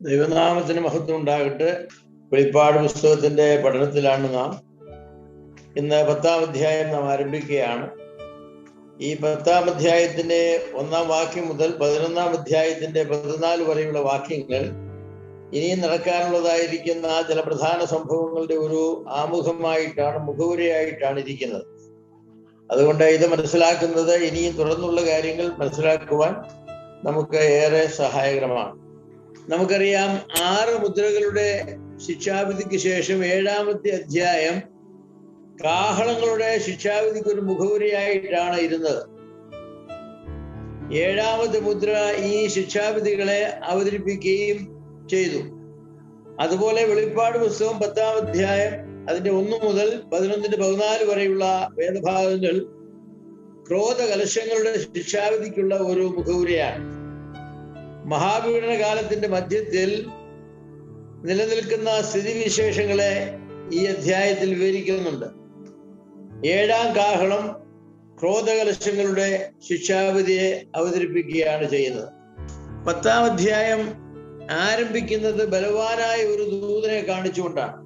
ദൈവനാമത്തിന് മഹത്വം ഉണ്ടാകട്ടെ. വെളിപ്പാട് പുസ്തകത്തിന്റെ പഠനത്തിലാണ് നാം. ഇന്ന് 10-ാം അധ്യായം നാം ആരംഭിക്കുകയാണ്. ഈ 10-ാം അധ്യായത്തിന്റെ 1-ാം വാക്യം മുതൽ 11-ാം അധ്യായത്തിന്റെ 14 വരെയുള്ള വാക്യങ്ങൾ ഇനിയും നടക്കാനുള്ളതായിരിക്കുന്ന ചില പ്രധാന സംഭവങ്ങളുടെ ഒരു ആമുഖമായിട്ടാണ്, മുഖവുരയായിട്ടാണ് ഇരിക്കുന്നത്. അതുകൊണ്ട് ഇത് മനസ്സിലാക്കുന്നത് ഇനിയും തുടർന്നുള്ള കാര്യങ്ങൾ മനസ്സിലാക്കുവാൻ നമുക്ക് ഏറെ സഹായകരമാണ്. നമുക്കറിയാം, 6 മുദ്രകളുടെ ശിക്ഷാവിധിക്ക് ശേഷം 7-ാമത്തെ അധ്യായം കാഹളങ്ങളുടെ ശിക്ഷാവിധിക്ക് ഒരു മുഖവുരയായിട്ടാണ് ഇരുന്നത്. 7-ാമത്തെ മുദ്ര ഈ ശിക്ഷാവിധികളെ അവതരിപ്പിക്കുകയും ചെയ്തു. അതുപോലെ വെളിപ്പാട് പുസ്തകം 10-ാം അധ്യായം അതിന്റെ 1 മുതൽ 11-14 വരെയുള്ള വേദഭാഗങ്ങൾ ക്രോധ കലശങ്ങളുടെ ശിക്ഷാവിധിക്കുള്ള ഒരു മുഖവുരയാണ്. മഹാപീഡന കാലത്തിന്റെ മധ്യത്തിൽ നിലനിൽക്കുന്ന സ്ഥിതിവിശേഷങ്ങളെ ഈ അധ്യായത്തിൽ വിവരിക്കുന്നുണ്ട്. 7-ാം കാഹളം ക്രോധകലശങ്ങളുടെ ശിക്ഷാവിധിയെ അവതരിപ്പിക്കുകയാണ് ചെയ്യുന്നത്. 10-ാം അധ്യായം ആരംഭിക്കുന്നത് ബലവാനായ ഒരു ദൂതനെ കാണിച്ചുകൊണ്ടാണ്.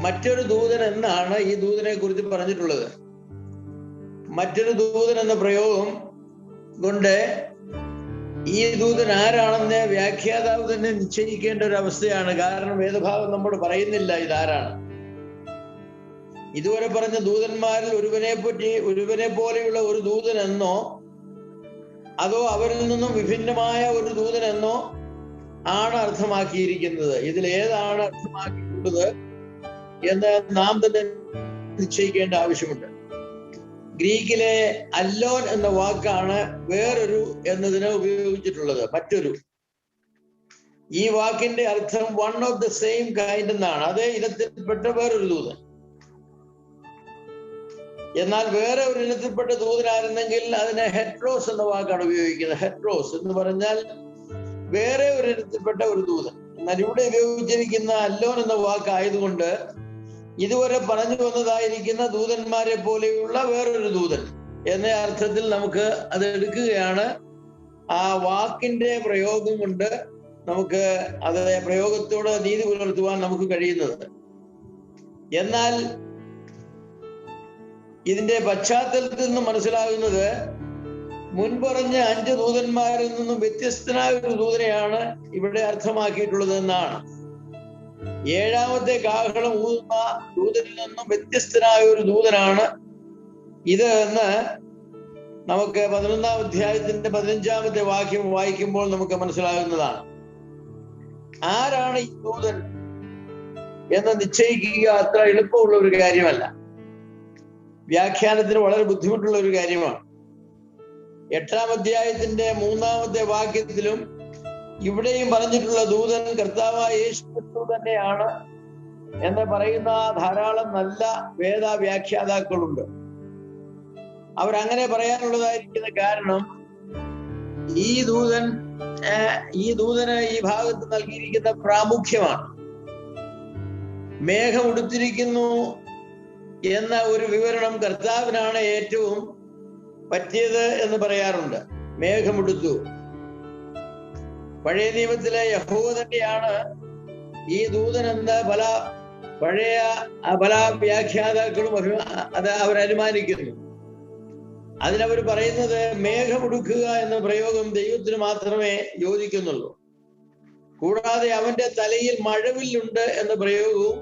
മറ്റൊരു ദൂതൻ എന്നാണ് ഈ ദൂതനെ കുറിച്ച് പറഞ്ഞിട്ടുള്ളത്. മറ്റൊരു ദൂതൻ എന്ന പ്രയോഗം കൊണ്ട് ഈ ദൂതൻ ആരാണെന്ന് വ്യാഖ്യാതാവ് തന്നെ നിശ്ചയിക്കേണ്ട ഒരു അവസ്ഥയാണ്. കാരണം വേദഭാഗം നമ്മോട് പറയുന്നില്ല ഇതാരാണ്. ഇതുവരെ പറഞ്ഞ ദൂതന്മാരിൽ ഒരുവനെ പോലെയുള്ള ഒരു ദൂതൻ എന്നോ അതോ അവരിൽ നിന്നും വിഭിന്നമായ ഒരു ദൂതൻ എന്നോ ആണ് അർത്ഥമാക്കിയിരിക്കുന്നത്. ഇതിൽ ഏതാണ് അർത്ഥമാക്കിയിട്ടുള്ളത് എന്ന് നാം തന്നെ നിശ്ചയിക്കേണ്ട ആവശ്യമുണ്ട്. ഗ്രീക്കിലെ അല്ലോൻ എന്ന വാക്കാണ് വേറൊരു എന്നതിന് ഉപയോഗിച്ചിട്ടുള്ളത്, മറ്റൊരു. ഈ വാക്കിന്റെ അർത്ഥം one of the same kind എന്നാണ്, അതേ ഇനത്തിൽപ്പെട്ട വേറൊരു ദൂതൻ. എന്നാൽ വേറെ ഒരു ഇനത്തിൽപ്പെട്ട ദൂതനായിരുന്നെങ്കിൽ അതിനെ ഹെട്രോസ് എന്ന വാക്കാണ് ഉപയോഗിക്കുന്നത്. ഹെട്രോസ് എന്ന് പറഞ്ഞാൽ വേറെ ഒരു ഇനത്തിൽപ്പെട്ട ഒരു ദൂതൻ. എന്നാൽ ഇവിടെ ഉപയോഗിച്ചിരിക്കുന്ന അല്ലോൻ എന്ന വാക്കായതുകൊണ്ട് ഇതുവരെ പറഞ്ഞു വന്നതായിരിക്കുന്ന ദൂതന്മാരെ പോലെയുള്ള വേറൊരു ദൂതൻ എന്ന അർത്ഥത്തിൽ നമുക്ക് അത് എടുക്കുകയാണ്. ആ വാക്കിന്റെ പ്രയോഗം കൊണ്ട് നമുക്ക് അത് പ്രയോഗത്തോട് നീതി പുലർത്തുവാൻ നമുക്ക് കഴിയുന്നത്. എന്നാൽ ഇതിന്റെ പശ്ചാത്തലത്തിൽ നിന്നും മനസ്സിലാകുന്നത് മുൻപറഞ്ഞ 5 ദൂതന്മാരിൽ നിന്നും വ്യത്യസ്തനായ ഒരു ദൂതനെയാണ് ഇവിടെ അർത്ഥമാക്കിയിട്ടുള്ളത് എന്നാണ്. 7-ാമത്തെ കാഹളം ഊതുന്ന ദൂതനിൽ നിന്നും വ്യത്യസ്തനായ ഒരു ദൂതനാണ് ഇത് എന്ന് നമുക്ക് 11-ാം അധ്യായത്തിന്റെ 15-ാമത്തെ വാക്യം വായിക്കുമ്പോൾ നമുക്ക് മനസ്സിലാകുന്നതാണ്. ആരാണ് ഈ ദൂതൻ എന്ന് നിശ്ചയിക്കുക അത്ര എളുപ്പമുള്ള ഒരു കാര്യമല്ല. വ്യാഖ്യാനത്തിന് വളരെ ബുദ്ധിമുട്ടുള്ള ഒരു കാര്യമാണ്. 8-ാം അധ്യായത്തിന്റെ 3-ാമത്തെ വാക്യത്തിലും ഇവിടെയും പറഞ്ഞിട്ടുള്ള ദൂതൻ കർത്താവായ യേശു ക്രിസ്തു തന്നെയാണ് എന്ന് പറയുന്ന ധാരാളം നല്ല വേദവ്യാഖ്യാതാക്കളുണ്ട്. അവരങ്ങനെ പറയാനുള്ളതായിരിക്കുന്ന കാരണം ഈ ദൂതന് ഈ ഭാഗത്ത് നൽകിയിരിക്കുന്ന പ്രാമുഖ്യമാണ്. മേഘം ഉടുത്തിരിക്കുന്നു എന്ന ഒരു വിവരണം കർത്താവിനാണ് ഏറ്റവും പറ്റിയത് എന്ന് പറയാറുണ്ട്. മേഘമുടുത്തു. പഴയ നിയമത്തിലെ യഹോവ തന്നെയാണ് ഈ ദൂതൻ എന്ന് പല വ്യാഖ്യാതാക്കളും അവരനുമാനിക്കുന്നു. അതിനവർ പറയുന്നത് മേഘമുടുക്കുക എന്ന പ്രയോഗം ദൈവത്തിന് മാത്രമേ യോജിക്കുന്നുള്ളൂ. കൂടാതെ അവന്റെ തലയിൽ മഴവില്ലുണ്ട് എന്ന പ്രയോഗവും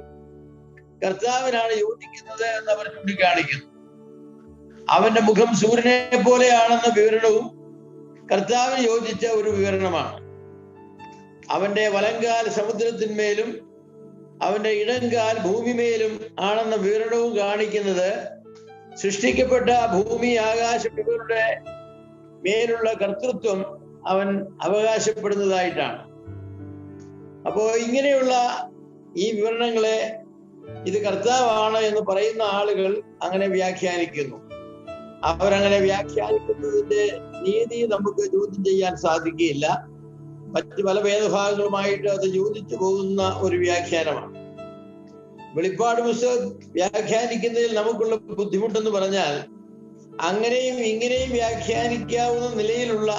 കർത്താവിനാണ് യോജിക്കുന്നത് എന്ന് അവർ ചൂണ്ടിക്കാണിക്കുന്നു. അവന്റെ മുഖം സൂര്യനെ പോലെയാണെന്ന വിവരണവും കർത്താവിന് യോജിച്ച ഒരു വിവരണമാണ്. അവന്റെ വലങ്കാൽ സമുദ്രത്തിന്മേലും അവന്റെ ഇടങ്കാൽ ഭൂമിമേലും ആണെന്ന വിവരണവും കാണിക്കുന്നത് സൃഷ്ടിക്കപ്പെട്ട ഭൂമി ആകാശം ഇവരുടെ മേലുള്ള കർത്തൃത്വം അവൻ അവകാശപ്പെടുന്നതായിട്ടാണ്. അപ്പോ ഇങ്ങനെയുള്ള ഈ വിവരണങ്ങളെ ഇത് കർത്താവാണ് എന്ന് പറയുന്ന ആളുകൾ അങ്ങനെ വ്യാഖ്യാനിക്കുന്നു. അവരങ്ങനെ വ്യാഖ്യാനിക്കുന്നതിന്റെ നീതി നമുക്ക് ചോദ്യം ചെയ്യാൻ സാധിക്കുകയില്ല. മറ്റ് പല വേദഭാഗങ്ങളുമായിട്ട് അത് യോജിച്ചു പോകുന്ന ഒരു വ്യാഖ്യാനമാണ്. വെളിപ്പാട് പുസ്തകം വ്യാഖ്യാനിക്കുന്നതിൽ നമുക്കുള്ള ബുദ്ധിമുട്ടെന്ന് പറഞ്ഞാൽ അങ്ങനെയും ഇങ്ങനെയും വ്യാഖ്യാനിക്കാവുന്ന നിലയിലുള്ള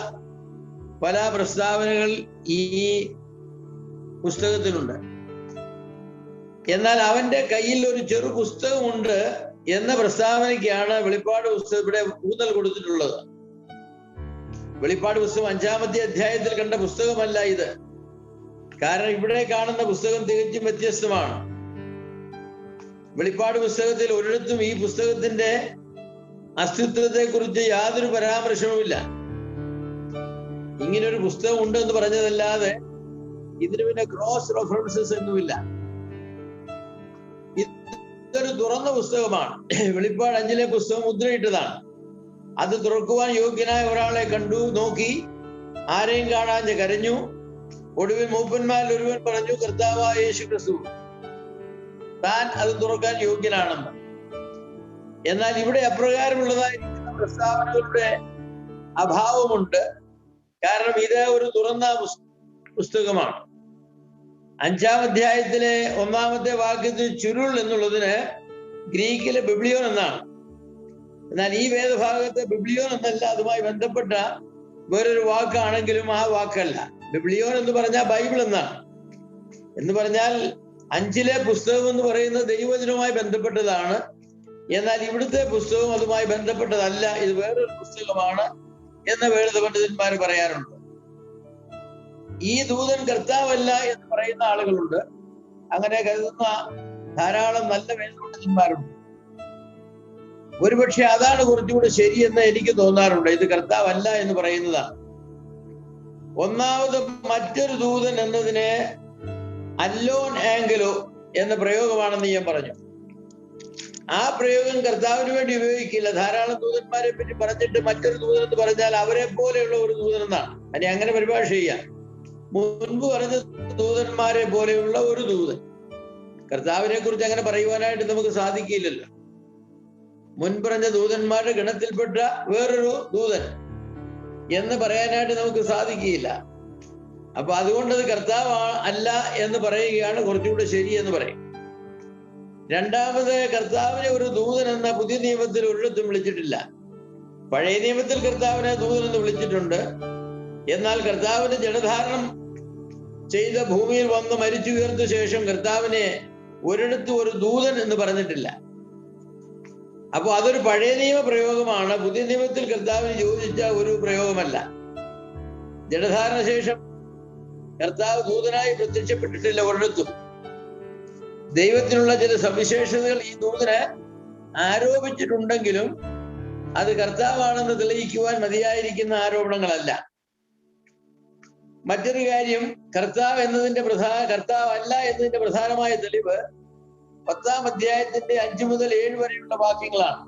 പല പ്രസ്താവനകൾ ഈ പുസ്തകത്തിലുണ്ട്. എന്നാൽ അവന്റെ കയ്യിൽ ഒരു ചെറു പുസ്തകമുണ്ട് എന്ന പ്രസ്താവനയ്ക്കാണ് വെളിപ്പാട് പുസ്തകം ഇവിടെ ഊന്നൽ കൊടുത്തിട്ടുള്ളത്. വെളിപ്പാട് പുസ്തകം 5-ാമത്തെ അധ്യായത്തിൽ കണ്ട പുസ്തകമല്ല ഇത്. കാരണം ഇവിടെ കാണുന്ന പുസ്തകം തികച്ചും വ്യത്യസ്തമാണ്. വെളിപ്പാട് പുസ്തകത്തിൽ ഒരിടത്തും ഈ പുസ്തകത്തിന്റെ അസ്തിത്വത്തെ കുറിച്ച് യാതൊരു പരാമർശവുമില്ല. ഇങ്ങനൊരു പുസ്തകം ഉണ്ട് എന്ന് പറഞ്ഞതല്ലാതെ ഇതിന് പിന്നെ ക്രോസ് റെഫറൻസസ് ഒന്നുമില്ല. ഇതൊരു തുറന്ന പുസ്തകമാണ്. വെളിപ്പാട് 5-ലെ പുസ്തകം മുദ്രയിട്ടതാണ്. അത് തുറക്കുവാൻ യോഗ്യനായ ഒരാളെ കണ്ടു, നോക്കി, ആരെയും കാണാതെ കരഞ്ഞു. ഒടുവിൽ മൂപ്പന്മാരിൽ ഒരുവൻ പറഞ്ഞു, കർത്താവായ യേശു ക്രിസ്തു താൻ അത് തുറക്കാൻ യോഗ്യനാണെന്ന്. എന്നാൽ ഇവിടെ അപ്രകാരമുള്ളതായിരിക്കുന്ന പ്രസ്താവനകളുടെ അഭാവമുണ്ട്. കാരണം ഇത് ഒരു തുറന്ന പുസ്തകമാണ്. 5-ാം അധ്യായത്തിലെ 1-ാമത്തെ വാക്യത്തിൽ ചുരുൾ എന്നുള്ളതിന് ഗ്രീക്കിലെ ബിബ്ലിയോൻ എന്നാണ്. എന്നാൽ ഈ വേദഭാഗത്ത് ബിബ്ലിയോൻ എന്നല്ല, അതുമായി ബന്ധപ്പെട്ട വേറൊരു വാക്കാണെങ്കിലും ആ വാക്കല്ല. ബിബ്ലിയോൻ എന്ന് പറഞ്ഞാൽ ബൈബിൾ എന്നാണ്. എന്ന് പറഞ്ഞാൽ 5-ലെ പുസ്തകം എന്ന് പറയുന്നത് ദൈവവചനവുമായി ബന്ധപ്പെട്ടതാണ്. എന്നാൽ ഇവിടുത്തെ പുസ്തകം അതുമായി ബന്ധപ്പെട്ടതല്ല, ഇത് വേറൊരു പുസ്തകമാണ് എന്ന് വേദ പണ്ഡിതന്മാർ പറയാറുണ്ട്. ഈ ദൂതൻ കർത്താവല്ല എന്ന് പറയുന്ന ആളുകളുണ്ട്. അങ്ങനെ കരുതുന്ന ധാരാളം നല്ല വേദ പണ്ഡിതന്മാരുണ്ട്. ഒരുപക്ഷെ അതാണ് കുറച്ചുകൂടി ശരിയെന്ന് എനിക്ക് തോന്നാറുണ്ട്. ഇത് കർത്താവല്ല എന്ന് പറയുന്നതാണ്. ഒന്നാമത് മറ്റൊരു ദൂതൻ എന്നതിന് അല്ലോൻ ആംഗലോ എന്ന പ്രയോഗമാണെന്ന് ഞാൻ പറഞ്ഞു. ആ പ്രയോഗം കർത്താവിന് വേണ്ടി ഉപയോഗിക്കില്ല. ധാരാളം ദൂതന്മാരെ പറ്റി പറഞ്ഞിട്ട് മറ്റൊരു ദൂതൻ എന്ന് പറഞ്ഞാൽ അവരെ പോലെയുള്ള ഒരു ദൂതൻ എന്നാണ്. അല്ലെ അങ്ങനെ പരിഭാഷ ചെയ്യാം. മുൻപ് പറഞ്ഞ ദൂതന്മാരെ പോലെയുള്ള ഒരു ദൂതൻ. കർത്താവിനെ കുറിച്ച് അങ്ങനെ പറയുവാനായിട്ട് നമുക്ക് സാധിക്കില്ലല്ലോ. മുൻപറഞ്ഞ ദൂതന്മാരുടെ ഗണത്തിൽപ്പെട്ട വേറൊരു ദൂതൻ എന്ന് പറയാനായിട്ട് നമുക്ക് സാധിക്കില്ല. അപ്പൊ അതുകൊണ്ട് അത് കർത്താവ് അല്ല എന്ന് പറയുകയാണ് കുറച്ചുകൂടെ ശരി എന്ന് പറയും. രണ്ടാമത്, കർത്താവിനെ ഒരു ദൂതൻ എന്ന പുതിയ നിയമത്തിൽ ഒരിടത്തും വിളിച്ചിട്ടില്ല. പഴയ നിയമത്തിൽ കർത്താവിനെ ദൂതൻ എന്ന് വിളിച്ചിട്ടുണ്ട്. എന്നാൽ കർത്താവിന് ജഡധാരണം ചെയ്ത ഭൂമിയിൽ വന്ന് മരിച്ചു ഉയർന്ന ശേഷം കർത്താവിനെ ഒരിടത്തും ഒരു ദൂതൻ എന്ന് പറഞ്ഞിട്ടില്ല. അപ്പൊ അതൊരു പഴയ നിയമ പ്രയോഗമാണ്. പുതിയ നിയമത്തിൽ കർത്താവിന് യോജിച്ച ഒരു പ്രയോഗമല്ല. ജഡധാരണ ശേഷം കർത്താവ് ദൂതനായി പ്രത്യക്ഷപ്പെട്ടിട്ടില്ല ഒരിടത്തും. ദൈവത്തിനുള്ള ചില സവിശേഷതകൾ ഈ ദൂതന് ആരോപിച്ചിട്ടുണ്ടെങ്കിലും അത് കർത്താവാണെന്ന് തെളിയിക്കുവാൻ മതിയായിരിക്കുന്ന ആരോപണങ്ങളല്ല. മറ്റൊരു കാര്യം, കർത്താവ് എന്നതിന്റെ കർത്താവ് അല്ല എന്നതിന്റെ പ്രധാനമായ തെളിവ് 10-ാം അധ്യായത്തിന്റെ 5 മുതൽ 7 വരെയുള്ള വാക്യങ്ങളാണ്.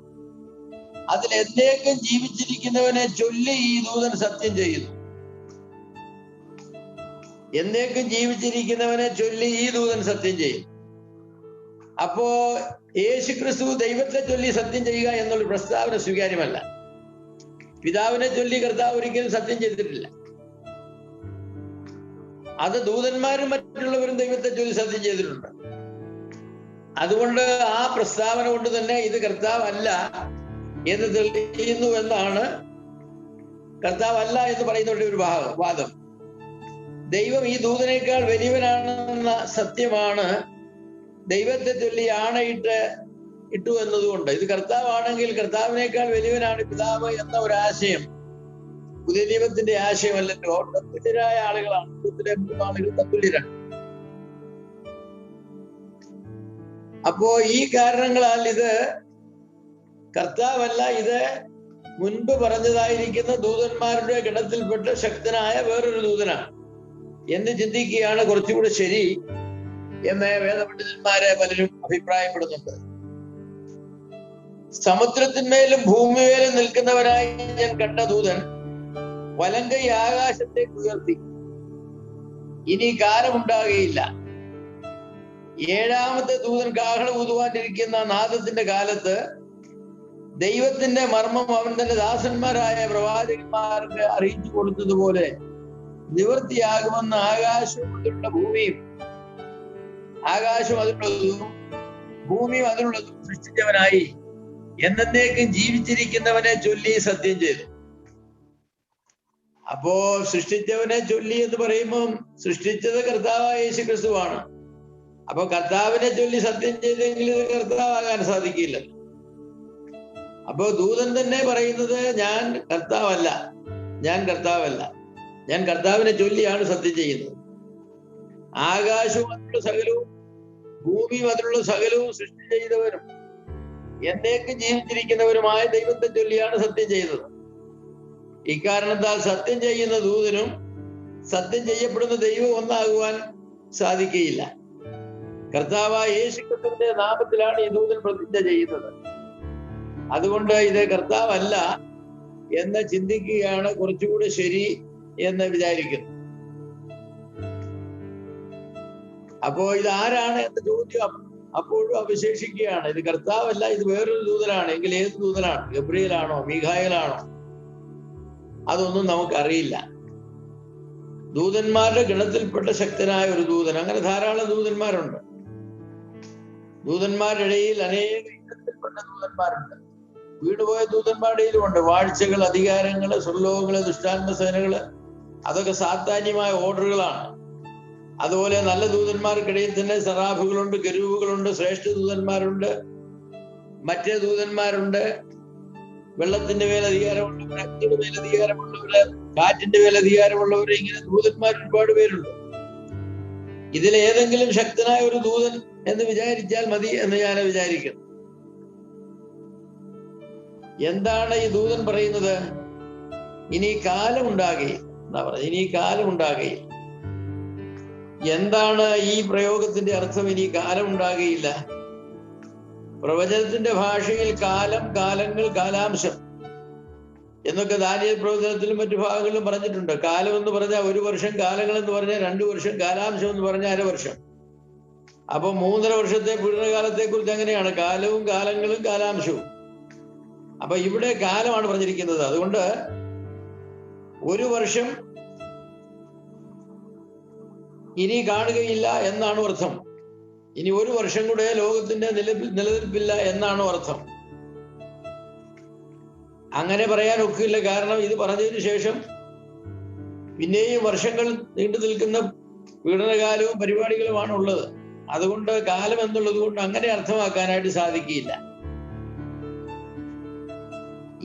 അതിൽ എന്നേക്കും ജീവിച്ചിരിക്കുന്നവനെ ചൊല്ലി ഈ ദൂതൻ സത്യം ചെയ്യുന്നു. എന്നേക്കും ജീവിച്ചിരിക്കുന്നവനെ ചൊല്ലി ഈ ദൂതൻ സത്യം ചെയ്യും. അപ്പോ യേശുക്രിസ്തു ദൈവത്തെ ചൊല്ലി സത്യം ചെയ്യുക എന്നുള്ള പ്രസ്താവന സ്വീകാര്യമല്ല. പിതാവിനെ ചൊല്ലി കർത്താവ് ഒരിക്കലും സത്യം ചെയ്തിട്ടില്ല. അത് ദൂതന്മാരും മറ്റുള്ളവരും ദൈവത്തെ ചൊല്ലി സത്യം ചെയ്തിട്ടുണ്ട്. അതുകൊണ്ട് ആ പ്രസ്താവന കൊണ്ട് തന്നെ ഇത് കർത്താവ് അല്ല എന്ന് തെളിയുന്നു എന്നാണ് കർത്താവ് അല്ല എന്ന് പറയുന്നവരുടെ ഒരു വാദം. ദൈവം ഈ ദൂതനേക്കാൾ വലിയവനാണെന്ന സത്യമാണ് ദൈവത്തെ ചൊല്ലി ഇട്ടു എന്നതുകൊണ്ട് ഇത് കർത്താവാണെങ്കിൽ കർത്താവിനേക്കാൾ വലിയവനാണ് പിതാവ് എന്ന ഒരു ആശയം പുതിയ നിയമത്തിന്റെ ആശയമല്ലല്ലോ. തത്തുല്യരായ ആളുകളാണ്. ആളുകൾ തത്തുല്യരാണ്. അപ്പോ ഈ കാരണങ്ങളാൽ ഇത് കർത്താവല്ല, ഇത് മുൻപ് പറഞ്ഞതായിരിക്കുന്ന ദൂതന്മാരുടെ ഗണത്തിൽപ്പെട്ട ശക്തനായ വേറൊരു ദൂതനാണ് എന്ന് ചിന്തിക്കുകയാണ് കുറച്ചുകൂടി ശരി എന്ന് വേദപണ്ഡിതന്മാരെ പലരും അഭിപ്രായപ്പെടുന്നുണ്ട്. സമുദ്രത്തിന്മേലും ഭൂമിമേലും നിൽക്കുന്നവനായി ഞാൻ കണ്ട ദൂതൻ വലങ്കൈ ആകാശത്തേക്ക് ഉയർത്തി, ഇനി കാലമുണ്ടാകുകയില്ല. 7-ാമത്തെ ദൂതൻ കാഹളം ഊതുവാനിരിക്കുന്ന നാദത്തിന്റെ കാലത്ത് ദൈവത്തിന്റെ മർമ്മം അവൻ തന്റെ ദാസന്മാരായ പ്രവാചകന്മാർക്ക് അറിയിച്ചു കൊടുത്തതുപോലെ നിവൃത്തിയാകുമെന്ന് ആകാശവും അതിലുള്ള ഭൂമിയും ആകാശം അതിലുള്ളതും ഭൂമിയും അതിനുള്ളതും സൃഷ്ടിച്ചവനായി എന്നേക്കും ജീവിച്ചിരിക്കുന്നവനെ ചൊല്ലി സത്യം ചെയ്തു. അപ്പോ സൃഷ്ടിച്ചവനെ ചൊല്ലി എന്ന് പറയുമ്പം സൃഷ്ടിച്ചത് കർത്താവായ യേശു ക്രിസ്തുവാണ്. അപ്പൊ കർത്താവിനെ ചൊല്ലി സത്യം ചെയ്തെങ്കിൽ ഇത് കർത്താവാകാൻ സാധിക്കില്ല. അപ്പോ ദൂതൻ തന്നെ പറയുന്നത് ഞാൻ കർത്താവല്ല, ഞാൻ കർത്താവിനെ ചൊല്ലിയാണ് സത്യം ചെയ്യുന്നത്. ആകാശവും അതിലുള്ള സകലവും ഭൂമിയും അതിലുള്ള സകലവും സൃഷ്ടി ചെയ്തവരും എന്നേക്കും ജീവിച്ചിരിക്കുന്നവരുമായ ദൈവത്തെ ചൊല്ലിയാണ് സത്യം ചെയ്തത്. ഇക്കാരണത്താൽ സത്യം ചെയ്യുന്ന ദൂതനും സത്യം ചെയ്യപ്പെടുന്ന ദൈവം ഒന്നാകുവാൻ സാധിക്കുകയില്ല. കർത്താവായ യേശുക്രിസ്തുവിന്റെ നാമത്തിലാണ് ഈ ദൂതൻ പ്രതിജ്ഞ ചെയ്യുന്നത്. അതുകൊണ്ട് ഇത് കർത്താവല്ല എന്ന് ചിന്തിക്കുകയാണ് കുറച്ചുകൂടി ശരി എന്ന് വിചാരിക്കുന്നു. അപ്പോ ഇത് ആരാണ് എന്ന ചോദ്യം അപ്പോഴും അവശേഷിക്കുകയാണ്. ഇത് കർത്താവല്ല, ഇത് വേറൊരു ദൂതനാണ്. എങ്കിൽ ഏത് ദൂതനാണ്? ഗബ്രിയേലാണോ, മീഖായേലാണോ? അതൊന്നും നമുക്കറിയില്ല. ദൂതന്മാരുടെ ഗണത്തിൽപ്പെട്ട ശക്തനായ ഒരു ദൂതൻ, അങ്ങനെ ധാരാളം ദൂതന്മാരുണ്ട്. ദൂതന്മാരുടെ ഇടയിൽ അനേക ഇനത്തിൽപ്പെട്ട ദൂതന്മാരുണ്ട്. വീടുപോയ ദൂതന്മാരുടെ ഇടയിലുമുണ്ട്. വാഴ്ചകൾ, അധികാരങ്ങള്, സ്വർലോകങ്ങള്, ദുഷ്ടാത്മ സേനകള്, അതൊക്കെ സാത്താന്യമായ ഓർഡറുകളാണ്. അതുപോലെ നല്ല ദൂതന്മാർക്കിടയിൽ തന്നെ സറാഫുകളുണ്ട്, കെരൂബുകളുണ്ട്, ശ്രേഷ്ഠ ദൂതന്മാരുണ്ട്, മറ്റേ ദൂതന്മാരുണ്ട്. വെള്ളത്തിന്റെ മേൽ അധികാരമുള്ളവർ, അഗ്നിയുടെ മേൽ അധികാരമുള്ളവര്, കാറ്റിന്റെ മേൽ അധികാരമുള്ളവര്, ഇങ്ങനെ ദൂതന്മാർ ഒരുപാട് പേരുണ്ട്. ഇതിലേതെങ്കിലും ശക്തനായ ഒരു ദൂതൻ എന്ന് വിചാരിച്ചാൽ മതി എന്ന് ഞാൻ വിചാരിക്കുന്നു. എന്താണ് ഈ ദൂതൻ പറയുന്നത്? ഇനി കാലം ഉണ്ടാകുകയില്ല എന്നാ പറയുന്നത്. ഇനി കാലം ഉണ്ടാകുകയില്ല. എന്താണ് ഈ പ്രയോഗത്തിന്റെ അർത്ഥം? ഇനി കാലം ഉണ്ടാകുകയില്ല. പ്രവചനത്തിന്റെ ഭാഷയിൽ കാലം, കാലങ്ങൾ, കാലാംശം എന്നൊക്കെ ദാനിയേൽ പ്രവചനത്തിലും മറ്റു ഭാഗങ്ങളിലും പറഞ്ഞിട്ടുണ്ട്. കാലം എന്ന് പറഞ്ഞാൽ 1 വർഷം, കാലങ്ങൾ എന്ന് പറഞ്ഞാൽ 2 വർഷം, കാലാംശം എന്ന് പറഞ്ഞാൽ 1/2 വർഷം. അപ്പൊ 3.5 വർഷത്തെ പീഡനകാലത്തെ കുറിച്ച് അങ്ങനെയാണ്, കാലവും കാലങ്ങളും കാലാംശവും. അപ്പൊ ഇവിടെ കാലമാണ് പറഞ്ഞിരിക്കുന്നത്. അതുകൊണ്ട് 1 വർഷം ഇനി കാണുകയില്ല എന്നാണ് അർത്ഥം. ഇനി 1 വർഷം കൂടെ ലോകത്തിന്റെ നിലനിൽപ്പില്ല എന്നാണ് അർത്ഥം. അങ്ങനെ പറയാൻ ഒക്കില്ല. കാരണം ഇത് പറഞ്ഞതിന് ശേഷം പിന്നെയും വർഷങ്ങൾ നീണ്ടു നിൽക്കുന്ന പീഡനകാലവും പരിപാടികളുമാണ് ഉള്ളത്. അതുകൊണ്ട് കാലം എന്നുള്ളത് കൊണ്ട് അങ്ങനെ അർത്ഥമാക്കാനായിട്ട് സാധിക്കില്ല.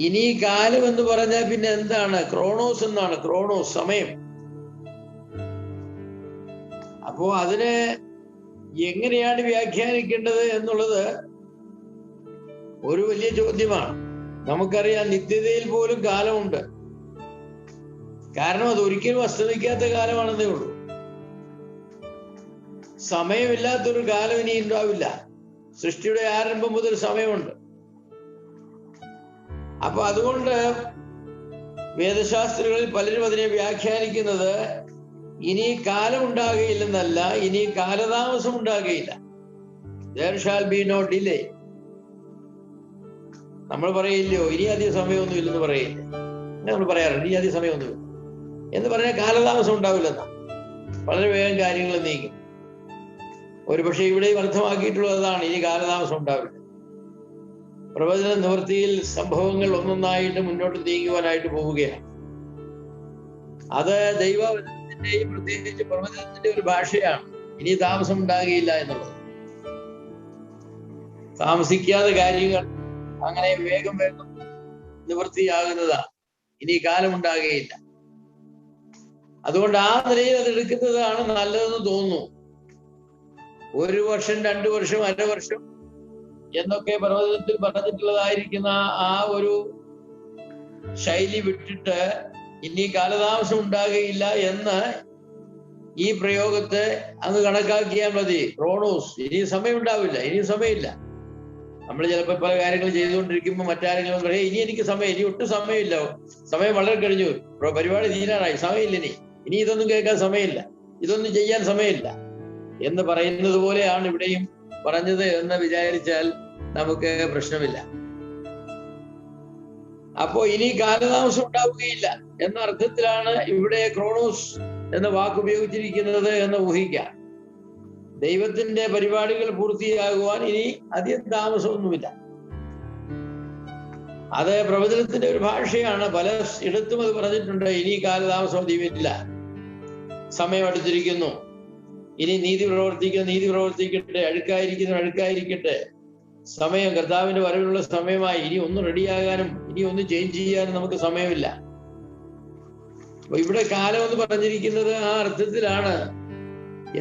ഇനി കാലം എന്ന് പറഞ്ഞാൽ പിന്നെ എന്താണ്? ക്രോണോസ് എന്നാണ്. ക്രോണോസ്, സമയം. അപ്പോ അതിനെ എങ്ങനെയാണ് വ്യാഖ്യാനിക്കേണ്ടത് എന്നുള്ളത് ഒരു വലിയ ചോദ്യമാണ്. നമുക്കറിയാം നിത്യതയിൽ പോലും കാലമുണ്ട്. കാരണം അത് ഒരിക്കലും അസ്തമിക്കാത്ത കാലമാണെന്നേ ഉള്ളൂ. സമയമില്ലാത്തൊരു കാലം ഇനി ഉണ്ടാവില്ല. സൃഷ്ടിയുടെ ആരംഭം മുതൽ സമയമുണ്ട്. അപ്പൊ അതുകൊണ്ട് വേദശാസ്ത്രികളിൽ പലരും അതിനെ വ്യാഖ്യാനിക്കുന്നത് ഇനി കാലം ഉണ്ടാകുകയില്ലെന്നല്ല, ഇനി കാലതാമസം ഉണ്ടാകുകയില്ല. There shall be no delay. നമ്മൾ പറയില്ലയോ ഇനി അധികം സമയമൊന്നും ഇല്ലെന്ന് പറയില്ല. നമ്മൾ പറയാറുണ്ട് ഇനി അധികം സമയമൊന്നുമില്ല എന്ന് പറഞ്ഞാൽ കാലതാമസം ഉണ്ടാവില്ലെന്നാ. വളരെ വേഗം കാര്യങ്ങൾ നീങ്ങും. ഒരുപക്ഷെ ഇവിടെയും അർത്ഥമാക്കിയിട്ടുള്ളതാണ് ഇനി കാലതാമസം ഉണ്ടാവില്ല. പ്രവചന നിവൃത്തിയിൽ സംഭവങ്ങൾ ഒന്നൊന്നായിട്ട് മുന്നോട്ട് നീങ്ങുവാനായിട്ട് പോവുകയാണ്. അത് ദൈവവചനത്തിന്റെയും പ്രത്യേകിച്ച് പ്രവചനത്തിന്റെ ഒരു ഭാഷയാണ്. ഇനി താമസം ഉണ്ടാകുകയില്ല എന്നുള്ളത്. താമസിക്കാതെ കാര്യങ്ങൾ അങ്ങനെ വേഗം വേഗം നിവൃത്തിയാകുന്നതാണ്. ഇനി കാലം ഉണ്ടാകുകയില്ല. അതുകൊണ്ട് ആ നിലയിൽ അത് എടുക്കുന്നതാണ് നല്ലതെന്ന് തോന്നുന്നു. 1 വർഷം, 2 വർഷം, 1/2 വർഷം എന്നൊക്കെ പ്രവചനത്തിൽ പറഞ്ഞിട്ടുള്ളതായിരിക്കുന്ന ആ ഒരു ശൈലി വിട്ടിട്ട് ഇനി കാലതാമസം ഉണ്ടാകുകയില്ല എന്ന് ഈ പ്രയോഗത്തെ അങ്ങ് കണക്കാക്കിയാൽ മതി. ക്രോണോസ്, ഇനി സമയം ഉണ്ടാവില്ല, ഇനി സമയമില്ല. നമ്മൾ ചിലപ്പോൾ പല കാര്യങ്ങൾ ചെയ്തുകൊണ്ടിരിക്കുമ്പോൾ മറ്റാരെങ്കിലും പറയും ഇനി എനിക്ക് സമയം, ഇനി ഒട്ടും സമയമില്ല, സമയം വളരെ കഴിഞ്ഞു, പരിപാടി തീരാറായി, സമയമില്ല, ഇനി ഇതൊന്നും കേൾക്കാൻ സമയമില്ല, ഇതൊന്നും ചെയ്യാൻ സമയമില്ല എന്ന് പറയുന്നത് പോലെയാണ് ഇവിടെയും പറഞ്ഞത് എന്ന് വിചാരിച്ചാൽ നമുക്ക് പ്രശ്നമില്ല. അപ്പോ ഇനി കാലതാമസം ഉണ്ടാവുകയില്ല എന്ന അർത്ഥത്തിലാണ് ഇവിടെ ക്രോണോസ് എന്ന വാക്ക് ഉപയോഗിച്ചിരിക്കുന്നത് എന്ന് ഊഹിക്കാം. ദൈവത്തിന്റെ പരിപാടികൾ പൂർത്തിയാകുവാൻ ഇനി അധികം താമസമൊന്നുമില്ല. അത് പ്രവചനത്തിന്റെ ഒരു ഭാഷയാണ്. പല ഇടത്തും അത് പറഞ്ഞിട്ടുണ്ട്. ഇനി കാലതാമസം അധികമില്ല, സമയം അടുത്തിരിക്കുന്നു, ഇനി നീതി പ്രവർത്തിക്കട്ടെ, അഴുക്കായിരിക്കട്ടെ, സമയം കർത്താവിന്റെ വരവിലുള്ള സമയമായി. ഇനി ഒന്നും റെഡിയാകാനും ഇനി ഒന്നും ചേഞ്ച് ചെയ്യാനും നമുക്ക് സമയമില്ല. അപ്പൊ ഇവിടെ കാലം എന്ന് പറഞ്ഞിരിക്കുന്നത് ആ അർത്ഥത്തിലാണ്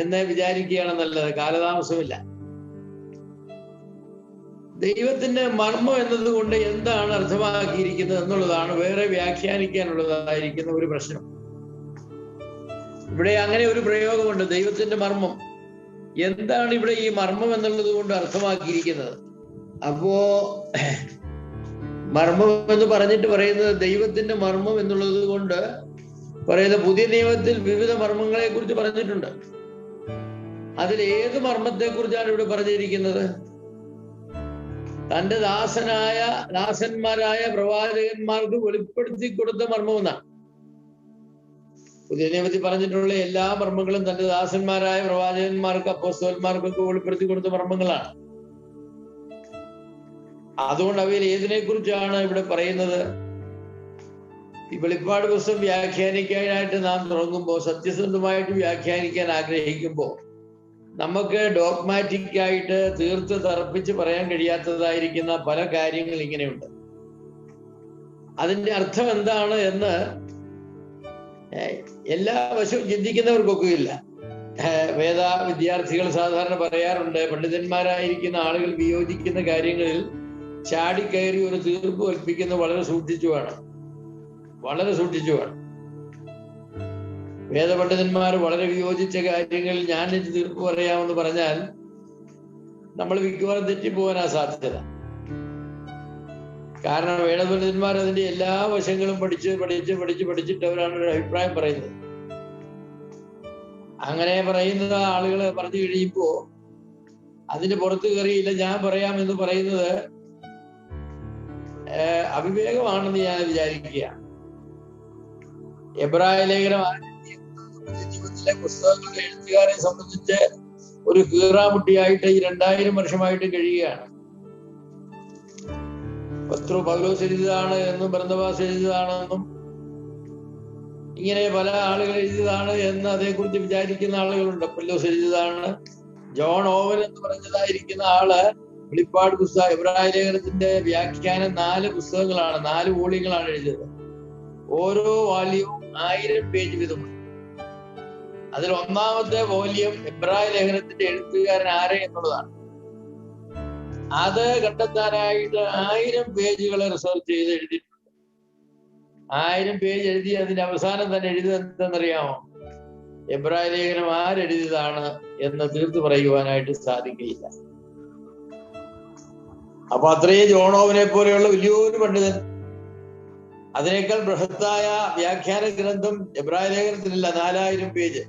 എന്ന് വിചാരിക്കുകയാണ് നല്ലത്. കാലതാമസമില്ല. ദൈവത്തിന്റെ മർമ്മം എന്നതുകൊണ്ട് എന്താണ് അർത്ഥമാക്കിയിരിക്കുന്നത് എന്നുള്ളതാണ് വേറെ വ്യാഖ്യാനിക്കാനുള്ളതായിരിക്കുന്ന ഒരു പ്രശ്നം. ഇവിടെ അങ്ങനെ ഒരു പ്രയോഗമുണ്ട്, ദൈവത്തിന്റെ മർമ്മം. എന്താണ് ഇവിടെ ഈ മർമ്മം എന്നുള്ളത് കൊണ്ട് അർത്ഥമാക്കിയിരിക്കുന്നത്? അപ്പോ മർമ്മം എന്ന് പറഞ്ഞിട്ട് പറയുന്നത് ദൈവത്തിന്റെ മർമ്മം എന്നുള്ളത് കൊണ്ട് പറയുന്ന പുതിയ നിയമത്തിൽ വിവിധ മർമ്മങ്ങളെ കുറിച്ച് പറഞ്ഞിട്ടുണ്ട്. അതിൽ ഏത് മർമ്മത്തെ കുറിച്ചാണ് ഇവിടെ പറഞ്ഞിരിക്കുന്നത്? തന്റെ ദാസന്മാരായ പ്രവാചകന്മാർക്ക് വെളിപ്പെടുത്തി കൊടുത്ത മർമ്മം എന്നാണ്. പുതിയ നിയമത്തിൽ പറഞ്ഞിട്ടുള്ള എല്ലാ മർമ്മങ്ങളും തന്റെ ദാസന്മാരായ പ്രവാചകന്മാർക്ക് അപ്പോസ്തലന്മാർക്കൊക്കെ വെളിപ്പെടുത്തി കൊടുത്ത മർമ്മങ്ങളാണ്. അതുകൊണ്ട് അവയിൽ ഏതിനെ കുറിച്ചാണ് ഇവിടെ പറയുന്നത്? ഈ വെളിപ്പാട് പുസ്തകം വ്യാഖ്യാനിക്കാനായിട്ട് നാം തുടങ്ങുമ്പോൾ, സത്യസന്ധമായിട്ട് വ്യാഖ്യാനിക്കാൻ ആഗ്രഹിക്കുമ്പോൾ, നമുക്ക് ഡോഗ്മാറ്റിക് ആയിട്ട് തീർത്ത് തറപ്പിച്ച് പറയാൻ കഴിയാത്തതായിരിക്കുന്ന പല കാര്യങ്ങൾ ഇങ്ങനെയുണ്ട്. അതിന്റെ അർത്ഥം എന്താണ് എന്ന് എല്ലാ വശവും ചിന്തിക്കുന്നവർക്കൊക്കെ ഇല്ല. വേദ വിദ്യാർത്ഥികൾ സാധാരണ പറയാറുണ്ട്, പണ്ഡിതന്മാരായിരിക്കുന്ന ആളുകൾ വിയോജിക്കുന്ന കാര്യങ്ങളിൽ ചാടിക്കയറി ഒരു തീർപ്പ് കൽപ്പിക്കുന്നത് വളരെ സൂക്ഷിച്ചു വേണം. വേദപണ്ഡിതന്മാർ വളരെ വിയോജിച്ച കാര്യങ്ങളിൽ ഞാൻ തീർപ്പ് പറയാമെന്ന് പറഞ്ഞാൽ നമ്മൾ മിക്കവാറും തെറ്റിപ്പോകാനാ സാധ്യത. കാരണം വേദപണ്ഡിതന്മാർ അതിന്റെ എല്ലാ വശങ്ങളും പഠിച്ചിട്ടവരാണ് ഒരു അഭിപ്രായം പറയുന്നത്. അങ്ങനെ പറയുന്ന ആളുകളെ പറഞ്ഞു കഴിയുമ്പോ അതിന് പുറത്ത് കയറിയില്ല ഞാൻ പറയാം എന്ന് പറയുന്നത് അവിവേകമാണെന്ന് ഞാൻ വിചാരിക്കുകയാണ്. എബ്രായ ലേഖനം ജീവിതത്തിലെ പുസ്തകങ്ങളുടെ എഴുത്തുകാരെ സംബന്ധിച്ച് ഒരു കീറാമുട്ടിയായിട്ട് ഈ 2000 വർഷമായിട്ട് കഴിയുകയാണ്. പൗലോസ് എഴുതിയതാണ് എന്നും ബർന്നബാസ് എഴുതിയതാണെന്നും ഇങ്ങനെ പല ആളുകൾ എഴുതിയതാണ് എന്ന് അതേക്കുറിച്ച് വിചാരിക്കുന്ന ആളുകളുണ്ട്. പൗലോസ് എഴുതിയതാണ്. ജോൺ ഓവൻ എന്ന് പറഞ്ഞതായിരിക്കുന്ന ആള് വെളിപ്പാട് പുസ്തകം എബ്രായ ലേഖനത്തിന്റെ വ്യാഖ്യാനം 4 പുസ്തകങ്ങളാണ്, 4 വോളിയങ്ങളാണ് എഴുതിയത്. ഓരോ വാല്യവും 1000 പേജ് വീതമുണ്ട്. അതിൽ ഒന്നാമത്തെ വോല്യം എബ്രായ ലേഖനത്തിന്റെ എഴുത്തുകാരൻ ആരെ എന്നുള്ളതാണ്. അത് കണ്ടെത്താനായിട്ട് 1000 പേജുകളെ റിസർച്ച് ചെയ്ത് എഴുതിയിട്ടുണ്ട്. 1000 പേജ് എഴുതി അതിന്റെ അവസാനം തന്നെ എഴുതിയത് എന്തെന്നറിയാമോ? എബ്രായ ലേഖനം ആരെഴുതിയതാണ് എന്ന് തീർത്ത് പറയുവാനായിട്ട് സാധിക്കുകയില്ല. അപ്പൊ അത്രയും ജോണോവിനെ പോലെയുള്ള വലിയൊരു പണ്ഡിതൻ, അതിനേക്കാൾ ബൃഹത്തായ വ്യാഖ്യാന ഗ്രന്ഥം എബ്രായ ലേഖനത്തിനില്ല. 4000 പേജ്.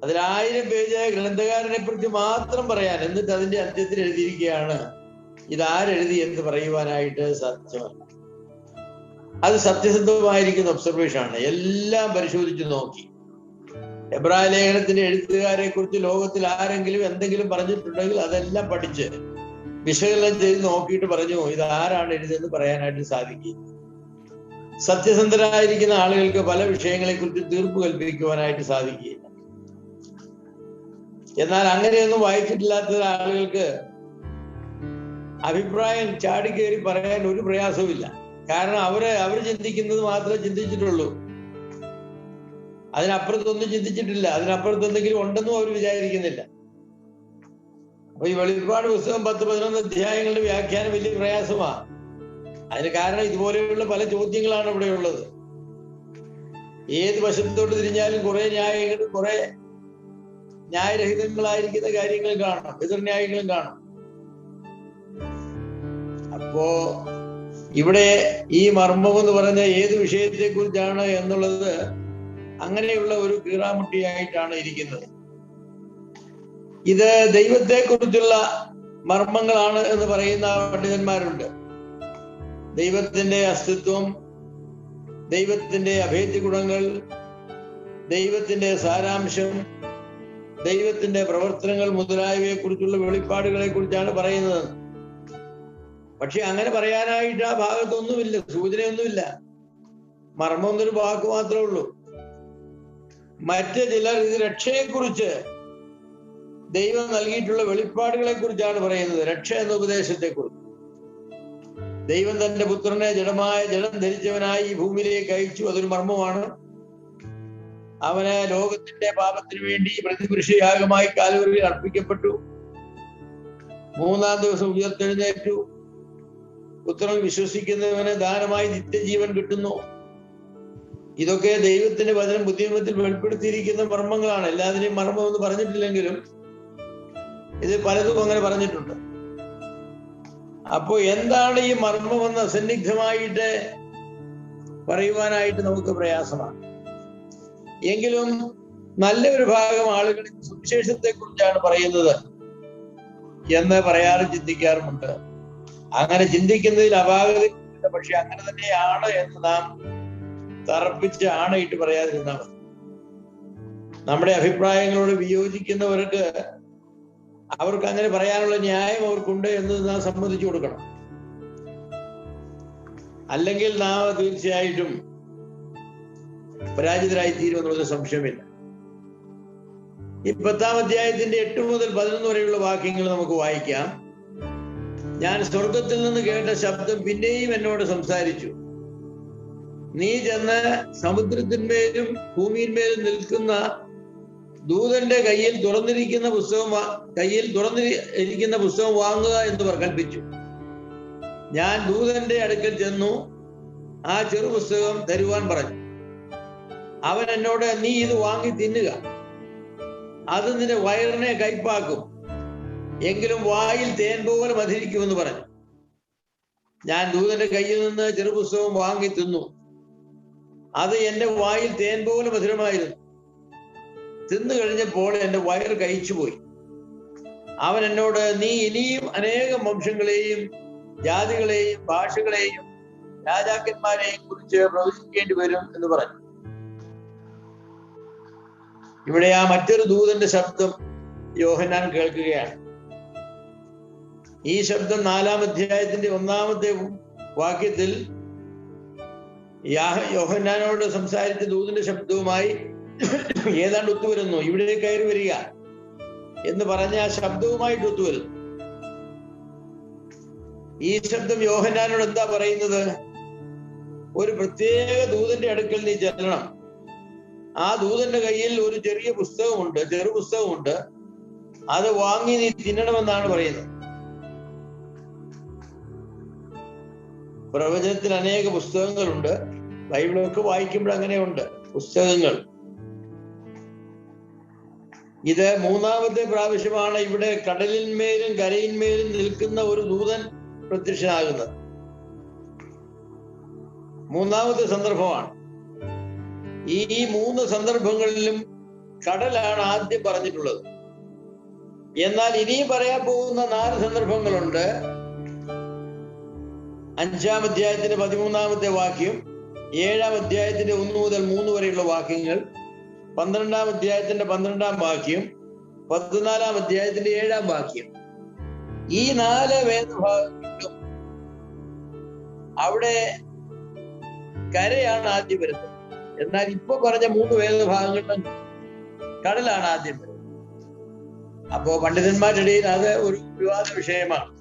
അതിൽ 1000 പേജ് ഗ്രന്ഥകാരനെ കുറിച്ച് മാത്രം പറയാൻ, എന്നിട്ട് അതിന്റെ അന്ത്യത്തിൽ എഴുതിയിരിക്കുകയാണ് ഇതാരെഴുതി എന്ന് പറയുവാനായിട്ട് സാധ്യമല്ല. അത് സത്യസന്ധമായിരിക്കുന്ന ഒബ്സർവേഷൻ ആണ്. എല്ലാം പരിശോധിച്ച് നോക്കി. എബ്രായ ലേഖനത്തിന്റെ എഴുത്തുകാരെ കുറിച്ച് ലോകത്തിൽ ആരെങ്കിലും എന്തെങ്കിലും പറഞ്ഞിട്ടുണ്ടെങ്കിൽ അതെല്ലാം പഠിച്ച് വിശകലനം ചെയ്ത് നോക്കിയിട്ട് പറഞ്ഞു ഇതാരാണ് എഴുതിയെന്ന് പറയാനായിട്ട് സാധിക്കും. സത്യസന്ധരായിരിക്കുന്ന ആളുകൾക്ക് പല വിഷയങ്ങളെ കുറിച്ച് തീർപ്പ് കൽപ്പിക്കുവാനായിട്ട് സാധിക്കുകയില്ല. എന്നാൽ അങ്ങനെയൊന്നും വായിച്ചിട്ടില്ലാത്ത ആളുകൾക്ക് അഭിപ്രായം ചാടിക്കേറി പറയാൻ ഒരു പ്രയാസവുമില്ല. കാരണം അവർ ചിന്തിക്കുന്നത് മാത്രമേ ചിന്തിച്ചിട്ടുള്ളൂ. അതിനപ്പുറത്തൊന്നും ചിന്തിച്ചിട്ടില്ല. അതിനപ്പുറത്തെന്തെങ്കിലും ഉണ്ടെന്നും അവർ വിചാരിക്കുന്നില്ല. അപ്പൊ ഈ വെളിപ്പാട് പുസ്തകം 10-11 അധ്യായങ്ങളുടെ വ്യാഖ്യാനം വലിയ പ്രയാസമാണ്. അതിന് കാരണം ഇതുപോലെയുള്ള പല ചോദ്യങ്ങളാണ് ഇവിടെ ഉള്ളത്. ഏത് വശത്തോട്ട് തിരിഞ്ഞാലും കുറെ ന്യായങ്ങളും കുറെ ന്യായരഹിതങ്ങളായിരിക്കുന്ന കാര്യങ്ങൾ കാണും, എതിർന്യായങ്ങളും കാണും. അപ്പോ ഇവിടെ ഈ മർമ്മം എന്ന് പറഞ്ഞ ഏത് വിഷയത്തെ കുറിച്ചാണ് എന്നുള്ളത് അങ്ങനെയുള്ള ഒരു കീറാമുട്ടിയായിട്ടാണ് ഇരിക്കുന്നത്. ഇത് ദൈവത്തെ കുറിച്ചുള്ള മർമ്മങ്ങളാണ് എന്ന് പറയുന്ന പണ്ഡിതന്മാരുണ്ട്. ദൈവത്തിന്റെ അസ്തിത്വം, ദൈവത്തിന്റെ അഭേദ്യ ഗുണങ്ങൾ, ദൈവത്തിന്റെ സാരാംശം, ദൈവത്തിന്റെ പ്രവർത്തനങ്ങൾ മുതലായവയെ കുറിച്ചുള്ള വെളിപ്പാടുകളെ കുറിച്ചാണ് പറയുന്നത്. പക്ഷെ അങ്ങനെ പറയാനായിട്ട് ആ ഭാഗത്തൊന്നുമില്ല, സൂചനയൊന്നുമില്ല. മർമ്മം എന്നൊരു വാക്ക് മാത്രമേ ഉള്ളൂ. മറ്റ് ചിലർ ഇത് രക്ഷയെക്കുറിച്ച് ദൈവം നൽകിയിട്ടുള്ള വെളിപ്പാടുകളെ കുറിച്ചാണ് പറയുന്നത്, രക്ഷ എന്ന ഉപദേശത്തെ കുറിച്ച്. ദൈവം തന്റെ പുത്രനെ ജഡം ധരിച്ചവനായി ഈ ഭൂമിയിലേക്ക് അയച്ചു, അതൊരു മർമ്മമാണ്. അവന് ലോകത്തിന്റെ പാപത്തിന് വേണ്ടി പ്രതിപുരുഷയാഗമായി കാൽവരിയിൽ അർപ്പിക്കപ്പെട്ടു. 3-ാം ദിവസം ഉയർത്തെഴുന്നേറ്റു. പുത്രൻ വിശ്വസിക്കുന്നവന് ദാനമായി നിത്യജീവൻ കിട്ടുന്നു. ഇതൊക്കെ ദൈവത്തിന്റെ വചനം ബുദ്ധിമുട്ടിൽ വെളിപ്പെടുത്തിയിരിക്കുന്ന മർമ്മങ്ങളാണ്. എല്ലാത്തിനെയും മർമ്മം എന്ന് പറഞ്ഞിട്ടില്ലെങ്കിലും ഇത് പലതും അങ്ങനെ പറഞ്ഞിട്ടുണ്ട്. അപ്പോ എന്താണ് ഈ മർമ്മമെന്ന് അസന്നിഗ്ധമായിട്ട് പറയുവാനായിട്ട് നമുക്ക് പ്രയാസമാണ്. എങ്കിലും നല്ലൊരു ഭാഗം ആളുകൾ സുവിശേഷത്തെ കുറിച്ചാണ് പറയുന്നത് എന്ന് പറയാറും ചിന്തിക്കാറുമുണ്ട്. അങ്ങനെ ചിന്തിക്കുന്നതിൽ അപാകതയില്ല. പക്ഷെ അങ്ങനെ തന്നെയാണ് എന്ന് നാം തറപ്പിച്ച് ആണയിട്ട് പറയാതിരുന്നാൽ മതി. നമ്മുടെ അഭിപ്രായങ്ങളോട് വിയോജിക്കുന്നവർക്ക് അവർക്ക് അങ്ങനെ പറയാനുള്ള ന്യായം അവർക്കുണ്ട് എന്ന് നാം സമ്മതിച്ചു കൊടുക്കണം. അല്ലെങ്കിൽ നാം തീർച്ചയായിട്ടും പരാജിതരായി തീരുമെന്നുള്ള സംശയമില്ല. ഈ 10-ാം അധ്യായത്തിന്റെ 8 മുതൽ 11 വരെയുള്ള വാക്യങ്ങൾ നമുക്ക് വായിക്കാം. ഞാൻ സ്വർഗത്തിൽ നിന്ന് കേട്ട ശബ്ദം പിന്നെയും എന്നോട് സംസാരിച്ചു. നീ ചെന്ന് സമുദ്രത്തിന്മേലും ഭൂമിയിന്മേലും നിൽക്കുന്ന ദൂതന്റെ കയ്യിൽ തുറന്നിരിക്കുന്ന പുസ്തകം വാങ്ങുക എന്ന് കൽപ്പിച്ചു. ഞാൻ ദൂതന്റെ അടുക്കൽ ചെന്നു ആ ചെറു പുസ്തകം തരുവാൻ പറഞ്ഞു. അവൻ എന്നോട്, നീ ഇത് വാങ്ങി തിന്നുക, അത് നിന്റെ വയറിനെ കയ്പാക്കും, എങ്കിലും വായിൽ തേൻ പോലെ മധുരിക്കുമെന്ന് പറഞ്ഞു. ഞാൻ ദൂതന്റെ കയ്യിൽ നിന്ന് ചെറുപുസ്തകം വാങ്ങി തിന്നു. അത് എന്റെ വായിൽ തേൻ പോലെ മധുരമായിരുന്നു. തിന്നു കഴിഞ്ഞപ്പോൾ എന്റെ വയറ് കഴിച്ചുപോയി. അവൻ എന്നോട്, നീ ഇനിയും അനേകം വംശങ്ങളെയും ജാതികളെയും ഭാഷകളെയും രാജാക്കന്മാരെയും കുറിച്ച് പ്രവചിക്കേണ്ടി വരും എന്ന് പറഞ്ഞു. ഇവിടെ ആ മറ്റൊരു ദൂതന്റെ ശബ്ദം യോഹന്നാൻ കേൾക്കുകയാണ്. ഈ ശബ്ദം 4-ാം അധ്യായത്തിന്റെ 1-ാമത്തെ വാക്യത്തിൽ യോഹന്നാനോട് സംസാരിച്ച ദൂതന്റെ ശബ്ദവുമായി ഏതാണ്ട് ഒത്തുവരുന്നു. ഇവിടെ കയറി വരിക എന്ന് പറഞ്ഞ ആ ശബ്ദവുമായിട്ട് ഒത്തുവരുന്നു. ഈ ശബ്ദം യോഹന്നാനോട് എന്താ പറയുന്നത്? ഒരു പ്രത്യേക ദൂതന്റെ അടുക്കൽ നീ ചെല്ലണം. ആ ദൂതന്റെ കയ്യിൽ ഒരു ചെറു പുസ്തകമുണ്ട്, അത് വാങ്ങി നീ തിന്നണമെന്നാണ് പറയുന്നത്. പ്രവചനത്തിൽ അനേക പുസ്തകങ്ങളുണ്ട്. ബൈബിളൊക്കെ വായിക്കുമ്പോൾ അങ്ങനെയുണ്ട് പുസ്തകങ്ങൾ. ഇത് 3-ാമത്തെ പ്രാവശ്യമാണ് ഇവിടെ കടലിന്മേലും കരയിന്മേലും നിൽക്കുന്ന ഒരു ദൂതൻ പ്രത്യക്ഷനാകുന്നത്. 3-ാമത്തെ സന്ദർഭമാണ്. ഈ 3 സന്ദർഭങ്ങളിലും കടലാണ് ആദ്യം പറഞ്ഞിട്ടുള്ളത്. എന്നാൽ ഇനിയും പറയാൻ പോകുന്ന 4 സന്ദർഭങ്ങളുണ്ട്. 5-ാം അധ്യായത്തിന്റെ 13-ാമത്തെ വാക്യം, 7-ാം അധ്യായത്തിന്റെ 1 മുതൽ 3 വരെയുള്ള വാക്യങ്ങൾ, 12-ാം അധ്യായത്തിന്റെ 12-ാം വാക്യം, 14-ാം അധ്യായത്തിന്റെ 7-ാം വാക്യം. ഈ 4 വേദഭാഗങ്ങളിലും അവിടെ കരയാണ് ആദ്യം വരുന്നത്. എന്നാൽ ഇപ്പൊ പറഞ്ഞ 3 വേദഭാഗങ്ങളിലും കടലാണ് ആദ്യം വരുന്നത്. അപ്പോ പണ്ഡിതന്മാരുടെ ഇടയിൽ അത് ഒരു വിവാദ വിഷയമാണ്.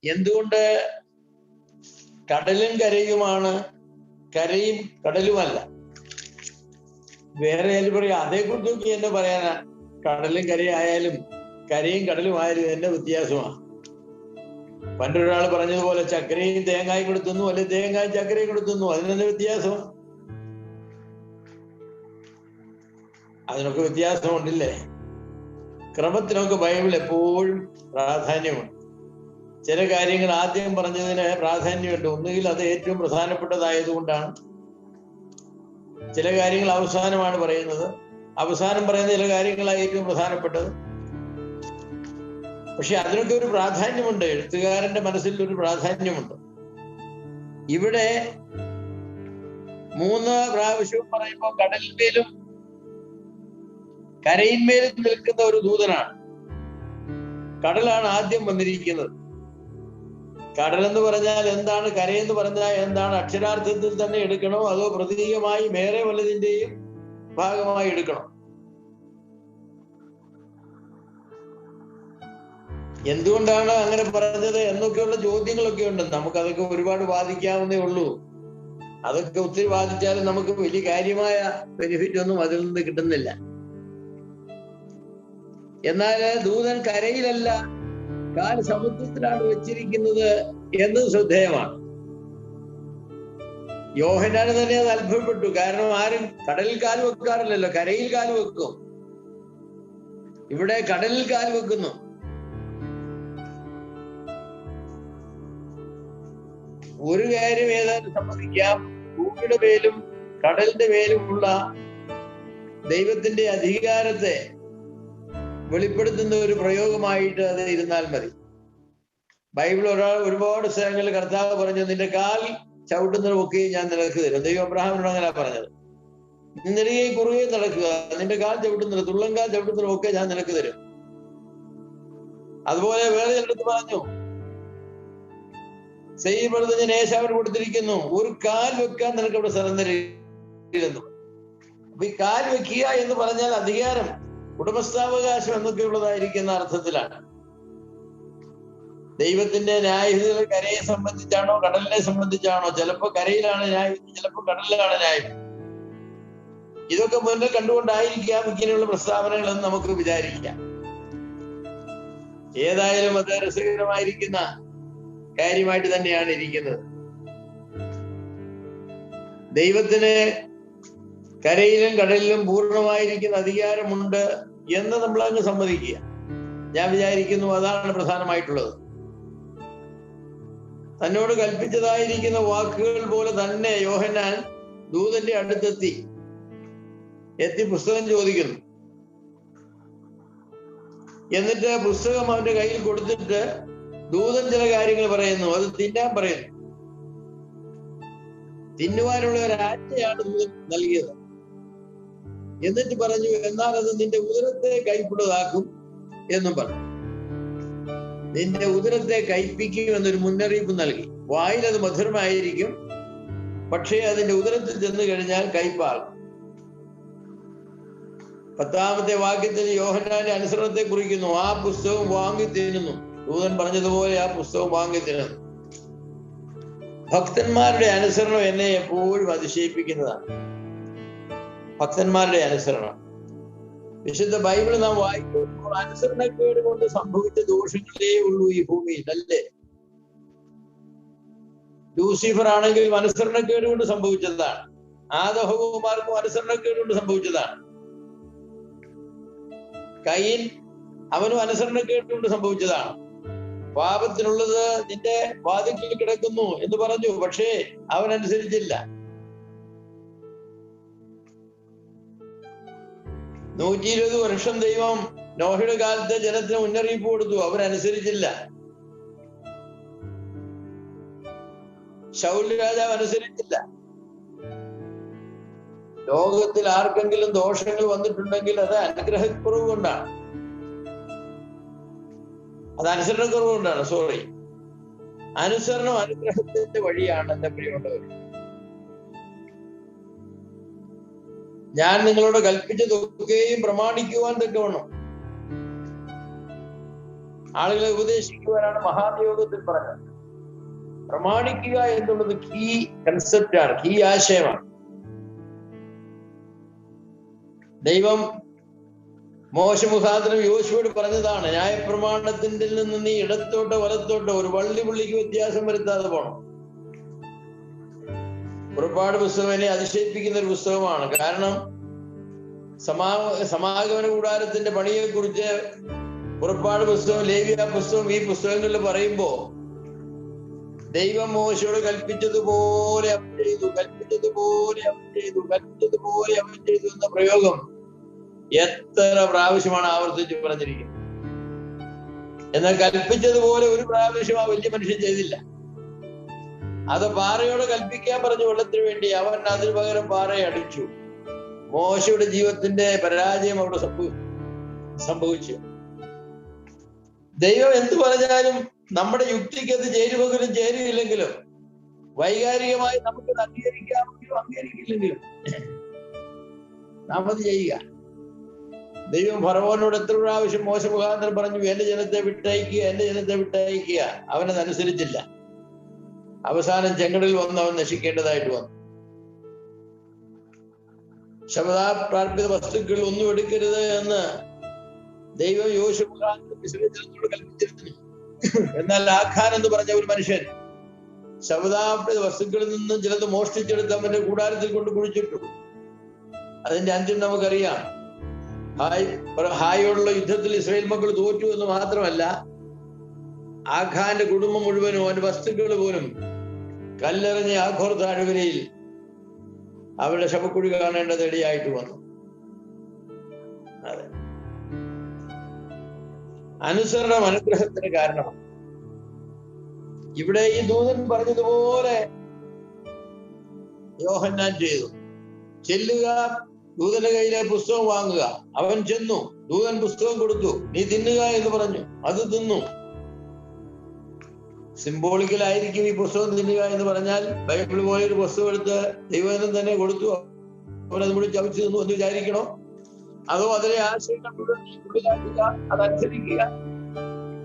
എന്തുകൊണ്ട് കടലും കരയുമാണ്, കരയും കടലുമല്ല? വേറെ ആരും പറയാം, അതേക്കുറിച്ചൊക്കെ എന്നെ പറയാനാ. കടലും കരയായാലും കരയും കടലും ആയാലും എന്നെ വ്യത്യാസമാണ്. പണ്ടൊരാൾ പറഞ്ഞതുപോലെ ചക്കരയും തേങ്ങായും കൊടുത്തുന്നു, അല്ലെ തേങ്ങായും ചക്കരയും കൊടുത്തുന്നു, അതിനെന്താ വ്യത്യാസം? അതിനൊക്കെ വ്യത്യാസമുണ്ടല്ലേ? ക്രമത്തിനൊക്കെ ബൈബിൾ എപ്പോഴും പ്രാധാന്യമുണ്ട്. ചില കാര്യങ്ങൾ ആദ്യം പറഞ്ഞതിന് പ്രാധാന്യമുണ്ട്. ഒന്നുകിൽ അത് ഏറ്റവും പ്രധാനപ്പെട്ടതായതുകൊണ്ടാണ്. ചില കാര്യങ്ങൾ അവസാനമാണ് പറയുന്നത്. അവസാനം പറയുന്ന ചില കാര്യങ്ങളാണ് ഏറ്റവും പ്രധാനപ്പെട്ടത്. പക്ഷെ അതിനൊക്കെ ഒരു പ്രാധാന്യമുണ്ട്. എഴുത്തുകാരന്റെ മനസ്സിൽ ഒരു പ്രാധാന്യമുണ്ട്. ഇവിടെ 3 പ്രാവശ്യവും പറയുമ്പോൾ കടലിന്മേലും കരയിന്മേൽ നിൽക്കുന്ന ഒരു ദൂതനാണ്. കടലാണ് ആദ്യം വന്നിരിക്കുന്നത്. കടലെന്ന് പറഞ്ഞാൽ എന്താണ്, കരയെന്ന് പറഞ്ഞാൽ എന്താണ്? അക്ഷരാർത്ഥത്തിൽ തന്നെ എടുക്കണോ അതോ പ്രതീകമായി വേറെ വല്ലതിന്റെയും ഭാഗമായി എടുക്കണം? എന്തുകൊണ്ടാണ് അങ്ങനെ പറഞ്ഞത് എന്നൊക്കെയുള്ള ചോദ്യങ്ങളൊക്കെ ഉണ്ട്. നമുക്കതൊക്കെ ഒരുപാട് വാദിക്കാവുന്നേ ഉള്ളൂ. അതൊക്കെ ഒത്തിരി വാദിച്ചാലും നമുക്ക് വലിയ കാര്യമായ ബെനിഫിറ്റ് ഒന്നും അതിൽ നിന്ന് കിട്ടുന്നില്ല. എന്നാൽ ദൂതൻ കരയിലല്ല, കാൽ സമുദ്രത്തിലാണ് വെച്ചിരിക്കുന്നത് എന്നത് ശ്രദ്ധേയമാണ്. യോഹന്നാന് തന്നെ അത് അത്ഭുതപ്പെട്ടു. കാരണം ആരും കടലിൽ കാൽ വെക്കാറില്ലല്ലോ, കരയിൽ കാൽ വെക്കും. ഇവിടെ കടലിൽ കാൽ വെക്കുന്നു. ഒരു കാര്യം ഏതായാലും സമ്മതിക്കാം, ഭൂമിയുടെ മേലും കടലിന്റെ മേലുമുള്ള ദൈവത്തിന്റെ അധികാരത്തെ വെളിപ്പെടുത്തുന്ന ഒരു പ്രയോഗമായിട്ട് അത് ഇരുന്നാൽ മതി. ബൈബിൾ ഒരുപാട് സ്ഥലങ്ങളിൽ കർത്താവ് പറഞ്ഞു, നിന്റെ കാൽ ചവിട്ടുന്നതൊക്കെ ഞാൻ നിനക്ക് തരും. ദൈവം അബ്രഹാമിനോട് അങ്ങനെ പറഞ്ഞത്. നിനകെ കുറുകെ നടക്കുക, നിന്റെ കാൽ ചവിട്ടുന്നത്, തുള്ളൻകാൽ ചവിട്ടുന്നതൊക്കെ ഞാൻ നിനക്ക് തരും. അതുപോലെ വേറെ ചിലടത്ത് പറഞ്ഞു, സെയ്യപ്പെടുന്ന ഞാൻ ഏശാവിന് കൊടുത്തിരിക്കുന്നു, ഒരു കാൽ വെക്കാൻ നിനക്ക് അവിടെ സ്ഥലം തരുന്നു. അപ്പൊ ഈ കാൽ വെക്കുക എന്ന് പറഞ്ഞാൽ അധികാരം, ഉടമസ്ഥാവകാശം എന്നൊക്കെയുള്ളതായിരിക്കുന്ന അർത്ഥത്തിലാണ്. ദൈവത്തിന്റെ ന്യായവിധികൾ കരയെ സംബന്ധിച്ചാണോ കടലിനെ സംബന്ധിച്ചാണോ? ചിലപ്പോ കരയിലാണ് ന്യായം, ചിലപ്പോ കടലിലാണ് ന്യായം. ഇതൊക്കെ മുന്നിൽ കണ്ടുകൊണ്ടായിരിക്കാം ഇങ്ങനെയുള്ള പ്രസ്താവനകളെന്ന് നമുക്ക് വിചാരിക്കാം. ഏതായാലും അത് രസകരമായിരിക്കുന്ന കാര്യമായിട്ട് തന്നെയാണ് ഇരിക്കുന്നത്. ദൈവത്തിന് കരയിലും കടലിലും പൂർണ്ണമായിരിക്കുന്ന അധികാരമുണ്ട് എന്ന് നമ്മൾ അങ്ങ് സമ്മതിക്കുക. ഞാൻ വിചാരിക്കുന്നു അതാണ് പ്രധാനമായിട്ടുള്ളത്. തന്നോട് കൽപ്പിച്ചതായിരിക്കുന്ന വാക്കുകൾ പോലെ തന്നെ യോഹന്നാൻ ദൂതന്റെ അടുത്തെത്തി പുസ്തകം ചോദിക്കുന്നു. എന്നിട്ട് പുസ്തകം അവന്റെ കയ്യിൽ കൊടുത്തിട്ട് ദൂതൻ ചില കാര്യങ്ങൾ പറയുന്നു. അത് തിന്നാൻ പറയുന്നു. തിന്നുവാനുള്ള ഒരു ആജ്ഞയാണ് ദൂതൻ നൽകിയത്. എന്നിട്ട് പറഞ്ഞു, എന്നാൽ അത് നിന്റെ ഉദരത്തെ കൈപ്പുള്ളതാക്കും എന്നും പറഞ്ഞു. നിന്റെ ഉദരത്തെ കയ്പിക്കും എന്നൊരു മുന്നറിയിപ്പ് നൽകി. വായിൽ അത് മധുരമായിരിക്കും, പക്ഷേ അതിന്റെ ഉദരത്തിൽ ചെന്ന് കഴിഞ്ഞാൽ കയ്പാകും. 10ാമത്തെ വാക്യത്തിൽ യോഹന്നാന്റെ അനുസരണത്തെ കുറിക്കുന്നു. ആ പുസ്തകം വാങ്ങി തിന്നുന്നു. ദൂതൻ പറഞ്ഞതുപോലെ ആ പുസ്തകം വാങ്ങി തിന്നുന്നു. ഭക്തന്മാരുടെ അനുസരണം എന്നെ എപ്പോഴും അതിശയിപ്പിക്കുന്നതാണ്. ഭക്തന്മാരുടെ അനുസരണം. വിശുദ്ധ ബൈബിൾ നാം വായിക്കുമ്പോൾ അനുസരണക്കേട് കൊണ്ട് സംഭവിച്ച ദോഷങ്ങളേ ഉള്ളൂ ഈ ഭൂമിയിൽ, അല്ലേ? ലൂസിഫർ ആണെങ്കിലും അനുസരണക്കേട് കൊണ്ട് സംഭവിച്ചതാണ്. ആദഹവുമാർക്കും അനുസരണക്കേട് കൊണ്ട് സംഭവിച്ചതാണ്. കയീൻ അവനും അനുസരണക്കേട് കൊണ്ട് സംഭവിച്ചതാണ്. പാപത്തിനുള്ളത് നിന്റെ വാതിൽക്കൽ കിടക്കുന്നു എന്ന് പറഞ്ഞു, പക്ഷേ അവൻ അനുസരിച്ചില്ല. 120 വർഷം ദൈവം നോഹയുടെ കാലത്ത് ജനത്തിന് മുന്നറിയിപ്പ് കൊടുത്തു, അവരനുസരിച്ചില്ല. ശൗൽ രാജാവ് അനുസരിച്ചില്ല. ലോകത്തിൽ ആർക്കെങ്കിലും ദോഷങ്ങൾ വന്നിട്ടുണ്ടെങ്കിൽ അത് അനുഗ്രഹക്കുറവ് കൊണ്ടാണ്, അത് അനുസരണക്കുറവ് കൊണ്ടാണ്. അനുസരണം അനുഗ്രഹത്തിന്റെ വഴിയാണ്. എന്റെ പ്രിയമുള്ളവർ, ഞാൻ നിങ്ങളോട് കൽപ്പിച്ചതൊക്കെയും പ്രമാണിക്കുവാൻ തക്കവണ്ണം ആളുകളെ ഉപദേശിക്കുവാനാണ് മഹാനിയോഗത്തിൽ പറഞ്ഞത്. പ്രമാണിക്കുക എന്നുള്ളത് കീ കൺസെപ്റ്റാണ്, കീ ആശയമാണ്. ദൈവം മോശ മുഖാന്തരം യോശുവോട് പറഞ്ഞതാണ്, ന്യായപ്രമാണത്തിന്റെ നിന്ന് നീ ഇടത്തോട്ടോ വലത്തോട്ടോ ഒരു വള്ളി പുള്ളിക്ക് വ്യത്യാസം വരുത്താതെ പോണം. പുറപ്പാട് പുസ്തകം എന്നെ അതിശയിപ്പിക്കുന്ന ഒരു പുസ്തകമാണ്. കാരണം സമാഗമന കൂടാരത്തിന്റെ പണിയെ കുറിച്ച് പുറപ്പാട് പുസ്തകം, ലേവ്യ പുസ്തകം, ഈ പുസ്തകങ്ങളിൽ പറയുമ്പോ ദൈവം മോശയോട് കൽപ്പിച്ചതുപോലെ അവൻ ചെയ്തു, കൽപ്പിച്ചതുപോലെ അവൻ ചെയ്തു, കൽപ്പിച്ചതുപോലെ അവൻ ചെയ്തു എന്ന പ്രയോഗം എത്ര പ്രാവശ്യമാണ് ആവർത്തിച്ച് പറഞ്ഞിരിക്കുന്നത്. എന്നാൽ കൽപ്പിച്ചതുപോലെ ഒരു പ്രാവശ്യം ആ വലിയ മനുഷ്യൻ ചെയ്തില്ല. അത് പാറയോട് കൽപ്പിക്കാൻ പറഞ്ഞു വെള്ളത്തിന് വേണ്ടി, അവൻ അതിന് പകരം പാറയെ അടിച്ചു. മോശയുടെ ജീവിതത്തിന്റെ പരാജയം അവിടെ സംഭവിച്ചു. ദൈവം എന്ത് പറഞ്ഞാലും നമ്മുടെ യുക്തിക്ക് അത് ചേരുവെങ്കിലും ചേരുകയില്ലെങ്കിലും, വൈകാരികമായി നമുക്കത് അംഗീകരിക്കാമെങ്കിലും അംഗീകരിക്കില്ലെങ്കിലും നാം അത് ചെയ്യുക. ദൈവം ഫറവോനോട് എത്ര പ്രാവശ്യം മോശ മുഖാന്തരം പറഞ്ഞു, എന്റെ ജനത്തെ വിട്ടയക്കുക, എന്റെ ജനത്തെ വിട്ടയക്കുക. അവനതനുസരിച്ചില്ല. അവസാനം ചെങ്കടലിൽ വന്ന് അവൻ നശിക്കേണ്ടതായിട്ട് വന്നു. ശപഥാപ്രാർപ്പിത വസ്തുക്കൾ ഒന്നും എടുക്കരുത് എന്ന് ദൈവം യോശുവ മുഖാന്തരം ഇസ്രായേൽ ജനത്തോട് കൽപ്പിച്ചിരുന്നു. എന്നാൽ ആഖാൻ എന്ന് പറഞ്ഞ ഒരു മനുഷ്യൻ ശപഥാപ്രാർപ്പിത വസ്തുക്കളിൽ നിന്നും ചിലത് മോഷ്ടിച്ചെടുത്ത് അവന്റെ കൂടാരത്തിൽ കൊണ്ട് കുഴിച്ചിട്ടു. അതിന്റെ അന്ത്യം നമുക്കറിയാം. ഹായോടുള്ള യുദ്ധത്തിൽ ഇസ്രായേൽ മക്കൾ തോറ്റു എന്ന് മാത്രമല്ല, ആഖാന്റെ കുടുംബം മുഴുവനും അവന്റെ വസ്തുക്കൾ പോലും കല്ലെറിഞ്ഞ ആഖോർ താഴ്വരയിൽ അവരുടെ ശവക്കുഴി കാണേണ്ടത് ഇടയായിട്ട് വന്നു. അതെ, അനുസരണം അനുഗ്രഹത്തിന് കാരണമാണ്. ഇവിടെ ഈ ദൂതൻ പറഞ്ഞതുപോലെ യോഹന്നാൻ ചെയ്തു. ചെല്ലുക, ദൂതന്റെ കയ്യിലെ പുസ്തകം വാങ്ങുക. അവൻ ചെന്നു, ദൂതൻ പുസ്തകം കൊടുത്തു, നീ തിന്നുക എന്ന് പറഞ്ഞു. അത് തിന്നു. സിംബോളിക്കലായിരിക്കും ഈ പുസ്തകം തിന്നുക എന്ന് പറഞ്ഞാൽ. ബൈബിൾ പോലെ ഒരു പുസ്തകം എടുത്ത് ദൈവജനം തന്നെ കൊടുത്തു, അവനത് മുഴുവൻ ചവച്ചു തിന്നു എന്ന് വിചാരിക്കണോ? അതോ അതിലെ ആശയങ്ങൾ ഉള്ളിലാക്കുക, അതനുസരിക്കുക?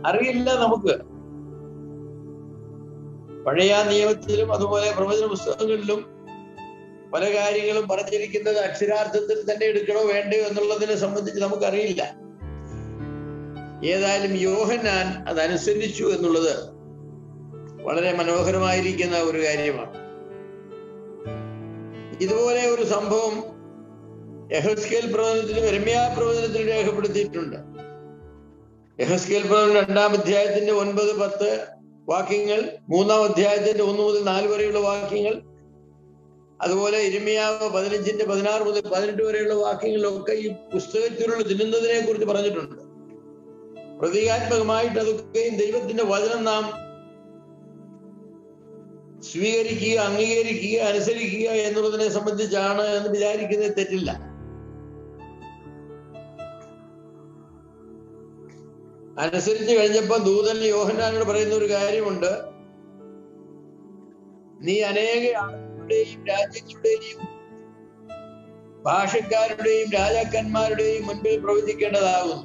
അറിയില്ല നമുക്ക്. പഴയ നിയമത്തിലും അതുപോലെ പ്രവചന പുസ്തകങ്ങളിലും പല കാര്യങ്ങളും പറഞ്ഞിരിക്കുന്നത് അക്ഷരാർത്ഥത്തിൽ തന്നെ എടുക്കണോ വേണ്ടയോ എന്നുള്ളതിനെ സംബന്ധിച്ച് നമുക്കറിയില്ല. ഏതായാലും യോഹന്നാൻ അതനുസരിച്ചു എന്നുള്ളത് വളരെ മനോഹരമായിരിക്കുന്ന ഒരു കാര്യമാണ്. ഇതുപോലെ ഒരു സംഭവം യെഹെസ്കേൽ പ്രവചനത്തിലും യിരെമ്യാ പ്രവചനത്തിലും രേഖപ്പെടുത്തിയിട്ടുണ്ട്. യെഹെസ്കേൽ പ്രവചനം 2-ാം അധ്യായത്തിന്റെ 9-10 വാക്യങ്ങൾ, 3-ാം അധ്യായത്തിന്റെ 1 മുതൽ 4 വരെയുള്ള വാക്യങ്ങൾ, അതുപോലെ യിരെമ്യാവ് 15-ന്റെ 16 മുതൽ 18 വരെയുള്ള വാക്യങ്ങളിലൊക്കെ ഈ പുസ്തകത്തിലുള്ള തിന്നുന്നതിനെ കുറിച്ച് പറഞ്ഞിട്ടുണ്ട്. പ്രതീകാത്മകമായിട്ട് അതൊക്കെയും ദൈവത്തിന്റെ വചനം നാം സ്വീകരിക്കുക, അംഗീകരിക്കുക, അനുസരിക്കുക എന്നുള്ളതിനെ സംബന്ധിച്ചാണ് എന്ന് വിചാരിക്കുന്നത് തെറ്റില്ല. അനുസരിച്ച് കഴിഞ്ഞപ്പോ ദൂതൻ യോഹന്നാനോട് പറയുന്ന ഒരു കാര്യമുണ്ട്. നീ അനേക ആളുകളുടെയും രാജ്യങ്ങളുടെയും ഭാഷക്കാരുടെയും രാജാക്കന്മാരുടെയും മുൻപിൽ പ്രവചിക്കേണ്ടതാകുന്നു.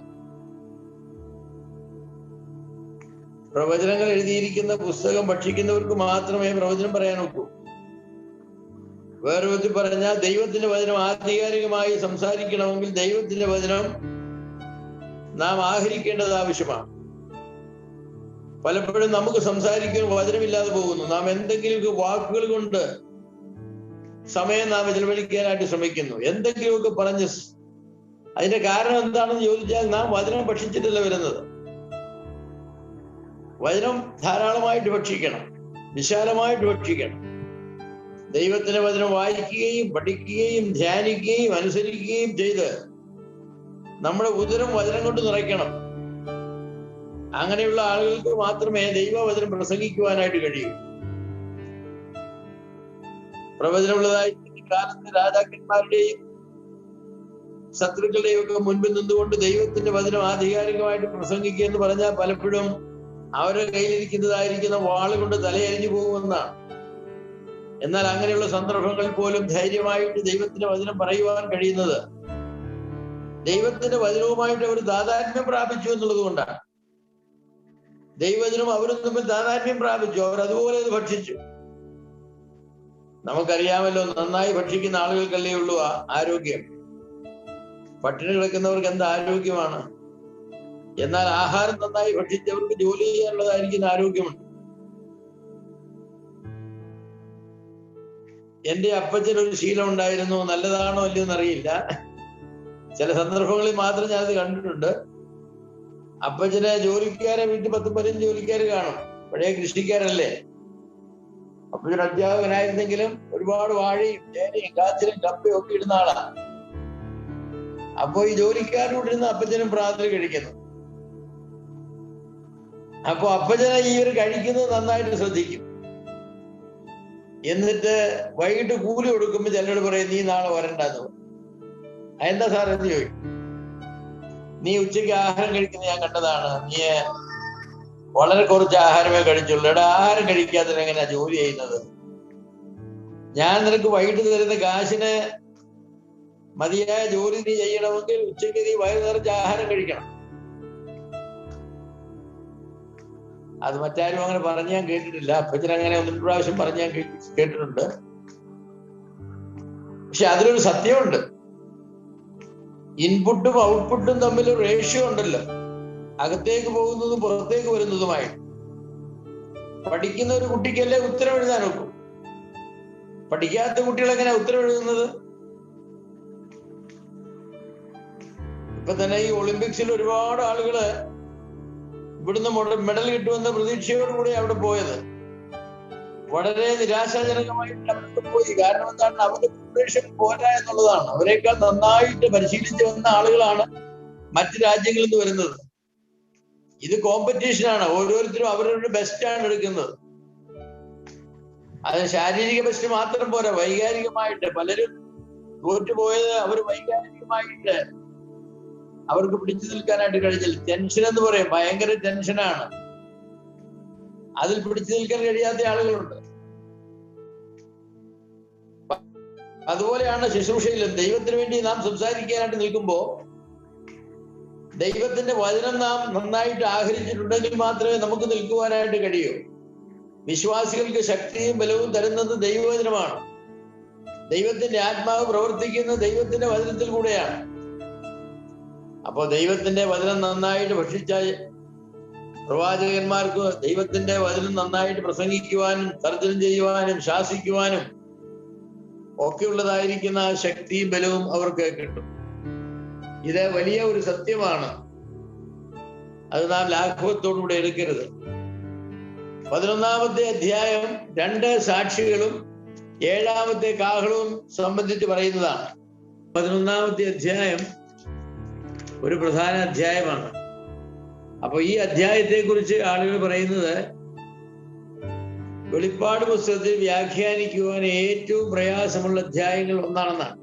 പ്രവചനങ്ങൾ എഴുതിയിരിക്കുന്ന പുസ്തകം ഭക്ഷിക്കുന്നവർക്ക് മാത്രമേ പ്രവചനം പറയാൻ ഒക്കൂ. വേറെ വിധത്തിൽ പറഞ്ഞാൽ, ദൈവത്തിന്റെ വചനം ആധികാരികമായി സംസാരിക്കണമെങ്കിൽ ദൈവത്തിന്റെ വചനം നാം ആഹരിക്കേണ്ടത് ആവശ്യമാണ്. പലപ്പോഴും നമുക്ക് സംസാരിക്കുന്ന വചനമില്ലാതെ പോകുന്നു. നാം എന്തെങ്കിലുമൊക്കെ വാക്കുകൾ കൊണ്ട് സമയം നാം ചെലവഴിക്കാനായിട്ട് ശ്രമിക്കുന്നു, എന്തെങ്കിലുമൊക്കെ പറഞ്ഞ്. അതിന്റെ കാരണം എന്താണെന്ന് ചോദിച്ചാൽ, നാം വചനം ഭക്ഷിച്ചിട്ടല്ല വരുന്നത്. വചനം ധാരാളമായിട്ട് ഭക്ഷിക്കണം, വിശാലമായിട്ട് ഭക്ഷിക്കണം. ദൈവത്തിന്റെ വചനം വായിക്കുകയും പഠിക്കുകയും ധ്യാനിക്കുകയും അനുസരിക്കുകയും ചെയ്ത് നമ്മുടെ ഉദരം വചനം കൊണ്ട് നിറയ്ക്കണം. അങ്ങനെയുള്ള ആളുകൾക്ക് മാത്രമേ ദൈവവചനം പ്രസംഗിക്കുവാനായിട്ട് കഴിയൂ. പ്രവചനമുള്ളതായി കാലത്ത് രാജാക്കന്മാരുടെയും ശത്രുക്കളുടെയും ഒക്കെ മുൻപിൽ നിന്നുകൊണ്ട് ദൈവത്തിന്റെ വചനം ആധികാരികമായിട്ട് പ്രസംഗിക്കുക എന്ന് പറഞ്ഞാൽ പലപ്പോഴും അവരുടെ കയ്യിലിരിക്കുന്നതായിരിക്കുന്ന വാളുകൊണ്ട് തലയരിഞ്ഞു പോകുമെന്നാണ്. എന്നാൽ അങ്ങനെയുള്ള സന്ദർഭങ്ങളിൽ പോലും ധൈര്യമായിട്ട് ദൈവത്തിന്റെ വചനം പറയുവാൻ കഴിയുന്നത് ദൈവത്തിന്റെ വചനവുമായിട്ട് അവർ താതാത്മ്യം പ്രാപിച്ചു എന്നുള്ളത് കൊണ്ടാണ്. ദൈവവചനം അവരും തമ്മിൽ താതാത്മ്യം പ്രാപിച്ചു, അവർ അതുപോലെ അത് ഭക്ഷിച്ചു. നമുക്കറിയാമല്ലോ, നന്നായി ഭക്ഷിക്കുന്ന ആളുകൾക്കല്ലേ ഉള്ളൂ ആരോഗ്യം. പട്ടിണി കിടക്കുന്നവർക്ക് എന്ത് ആരോഗ്യമാണ്? എന്നാൽ ആഹാരം നന്നായി ഭക്ഷിച്ചവർക്ക് ജോലി ചെയ്യാനുള്ളതായിരിക്കുന്ന ആരോഗ്യമുണ്ട്. എന്റെ അപ്പച്ചനൊരു ശീലം ഉണ്ടായിരുന്നു, നല്ലതാണോ അല്ലയോ എന്നറിയില്ല, ചില സന്ദർഭങ്ങളിൽ മാത്രം ഞാനത് കണ്ടിട്ടുണ്ട്. അപ്പച്ചനെ ജോലിക്കാരെ വീട്ടിൽ 10-15 ജോലിക്കാർ കാണും, പഴയ കൃഷിക്കാരല്ലേ. അപ്പച്ചൻ അധ്യാപകനായിരുന്നെങ്കിലും ഒരുപാട് വാഴയും ചേനയും കാച്ചിലും കപ്പയും ഒക്കെ ഇടുന്ന ആളാണ്. അപ്പോ ഈ ജോലിക്കാരോടിരുന്ന് അപ്പച്ചനും പ്രാതൽ കഴിക്കുന്നു. അപ്പൊ അപ്പച്ചനെ ഇവർ കഴിക്കുന്നത് നന്നായിട്ട് ശ്രദ്ധിക്കും. എന്നിട്ട് വൈകിട്ട് കൂലി കൊടുക്കുമ്പോൾ ചിലരോട് പറയും, നീ നാളെ വരണ്ടെന്ന് പറയും. എന്താ സാർ എന്ന് ചോദിക്കും. നീ ഉച്ചയ്ക്ക് ആഹാരം കഴിക്കുന്നത് ഞാൻ കണ്ടതാണ്, നീ വളരെ കുറച്ച് ആഹാരമേ കഴിച്ചുള്ളൂ. എടാ, ആഹാരം കഴിക്കാതെ എങ്ങനെയാ ജോലി ചെയ്യുന്നത്? ഞാൻ നിനക്ക് വൈകിട്ട് തരുന്ന കാശിന് മതിയായ ജോലി നീ ചെയ്യണമെങ്കിൽ ഉച്ചയ്ക്ക് നീ വയറു നിറച്ച് ആഹാരം കഴിക്കണം. അത് മറ്റാരും അങ്ങനെ പറഞ്ഞ് ഞാൻ കേട്ടിട്ടില്ല. അപ്പച്ചൻ അങ്ങനെ ഒന്ന് പ്രാവശ്യം പറഞ്ഞ് ഞാൻ കേട്ടിട്ടുണ്ട്. പക്ഷെ അതിലൊരു സത്യമുണ്ട്. ഇൻപുട്ടും ഔട്ട്പുട്ടും തമ്മിൽ ഒരു റേഷ്യോ ഉണ്ടല്ലോ, അകത്തേക്ക് പോകുന്നതും പുറത്തേക്ക് വരുന്നതുമായി. പഠിക്കുന്ന ഒരു കുട്ടിക്കല്ലേ ഉത്തരം എഴുതാൻ നോക്കും. പഠിക്കാത്ത കുട്ടികൾ എങ്ങനെയാ ഉത്തരം എഴുതുന്നത്? ഇപ്പൊ തന്നെ ഈ ഒളിമ്പിക്സിൽ ഒരുപാട് ആളുകള് ഇവിടുന്ന് മെഡൽ കിട്ടുമെന്ന പ്രതീക്ഷയോടുകൂടി അവിടെ പോയത്. വളരെ നിരാശാജനകമായിട്ട് അവർക്ക് പോയി. കാരണം എന്താണ്? അവരുടെ പ്രിപ്പറേഷൻ പോരാ എന്നുള്ളതാണ്. അവരെക്കാൾ നന്നായിട്ട് പരിശീലിച്ച് വന്ന ആളുകളാണ് മറ്റ് രാജ്യങ്ങളിൽ നിന്ന് വരുന്നത്. ഇത് കോമ്പറ്റീഷനാണ്. ഓരോരുത്തരും അവരവരുടെ ബെസ്റ്റാണ് എടുക്കുന്നത്. അത് ശാരീരിക ബെസ്റ്റ് മാത്രം പോരാ, വൈകാരികമായിട്ട് പലരും തോറ്റുപോയത് അവർ വൈകാരികമായിട്ട് അവർക്ക് പിടിച്ചു നിൽക്കാനായിട്ട് കഴിഞ്ഞില്ല. ടെൻഷൻ എന്ന് പറയും, ഭയങ്കര ടെൻഷനാണ്. അതിൽ പിടിച്ചു നിൽക്കാൻ കഴിയാത്ത ആളുകളുണ്ട്. അതുപോലെയാണ് ശുശ്രൂഷയിലും. ദൈവത്തിന് വേണ്ടി നാം സംസാരിക്കാനായിട്ട് നിൽക്കുമ്പോൾ ദൈവത്തിന്റെ വചനം നാം നന്നായിട്ട് ആഹരിച്ചിട്ടുണ്ടെങ്കിൽ മാത്രമേ നമുക്ക് നിൽക്കുവാനായിട്ട് കഴിയൂ. വിശ്വാസികൾക്ക് ശക്തിയും ബലവും തരുന്നത് ദൈവവചനമാണ്. ദൈവത്തിന്റെ ആത്മാവ് പ്രവർത്തിക്കുന്നത് ദൈവത്തിന്റെ വചനത്തിൽ കൂടെയാണ്. അപ്പോൾ ദൈവത്തിന്റെ വചനം നന്നായിട്ട് ഭക്ഷിച്ച പ്രവാചകന്മാർക്ക് ദൈവത്തിന്റെ വചനം നന്നായിട്ട് പ്രസംഗിക്കുവാനും തർജ്ജമ ചെയ്യുവാനും ശാസിക്കുവാനും ഒക്കെയുള്ളതായിരിക്കുന്ന ശക്തിയും ബലവും അവർക്ക് കിട്ടും. ഇത് വലിയ ഒരു സത്യമാണ്. അത് നാം ലാഘവത്തോടുകൂടെ എടുക്കരുത്. 11-ാമത്തെ അധ്യായം 2 സാക്ഷികളും 7-ാമത്തെ കാഹളവും സംബന്ധിച്ച് പറയുന്നതാണ്. 11-ാമത്തെ അധ്യായം ഒരു പ്രധാന അധ്യായമാണ്. അപ്പൊ ഈ അധ്യായത്തെ കുറിച്ച് ആളുകൾ പറയുന്നത് വെളിപ്പാട് പുസ്തകത്തിൽ വ്യാഖ്യാനിക്കുവാൻ ഏറ്റവും പ്രയാസമുള്ള അധ്യായങ്ങൾ ഒന്നാണെന്നാണ്.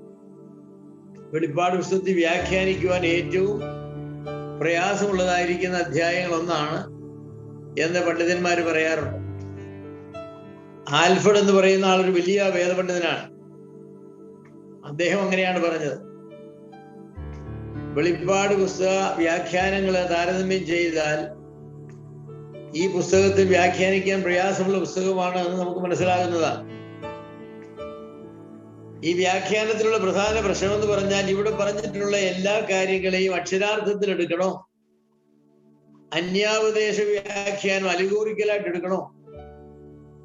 വെളിപ്പാട് പുസ്തകത്തിൽ വ്യാഖ്യാനിക്കുവാൻ ഏറ്റവും പ്രയാസമുള്ളതായിരിക്കുന്ന അധ്യായങ്ങൾ ഒന്നാണ് എന്ന് പണ്ഡിതന്മാർ പറയാറുണ്ട്. ആൽഫർഡ് എന്ന് പറയുന്ന ആളൊരു വലിയ വേദപണ്ഡിതനാണ്. അദ്ദേഹം അങ്ങനെയാണ് പറഞ്ഞത്. വെളിപ്പാട് പുസ്തക വ്യാഖ്യാനങ്ങളെ താരതമ്യം ചെയ്താൽ ഈ പുസ്തകത്തിൽ വ്യാഖ്യാനിക്കാൻ പ്രയാസമുള്ള പുസ്തകമാണ് എന്ന് നമുക്ക് മനസ്സിലാകുന്നതാണ്. ഈ വ്യാഖ്യാനത്തിലുള്ള പ്രധാന പ്രശ്നം എന്ന് പറഞ്ഞാൽ ഇവിടെ പറഞ്ഞിട്ടുള്ള എല്ലാ കാര്യങ്ങളെയും അക്ഷരാർത്ഥത്തിൽ എടുക്കണോ, അന്യാപദേശ വ്യാഖ്യാനം അലിഗോറിക്കലായിട്ട് എടുക്കണോ,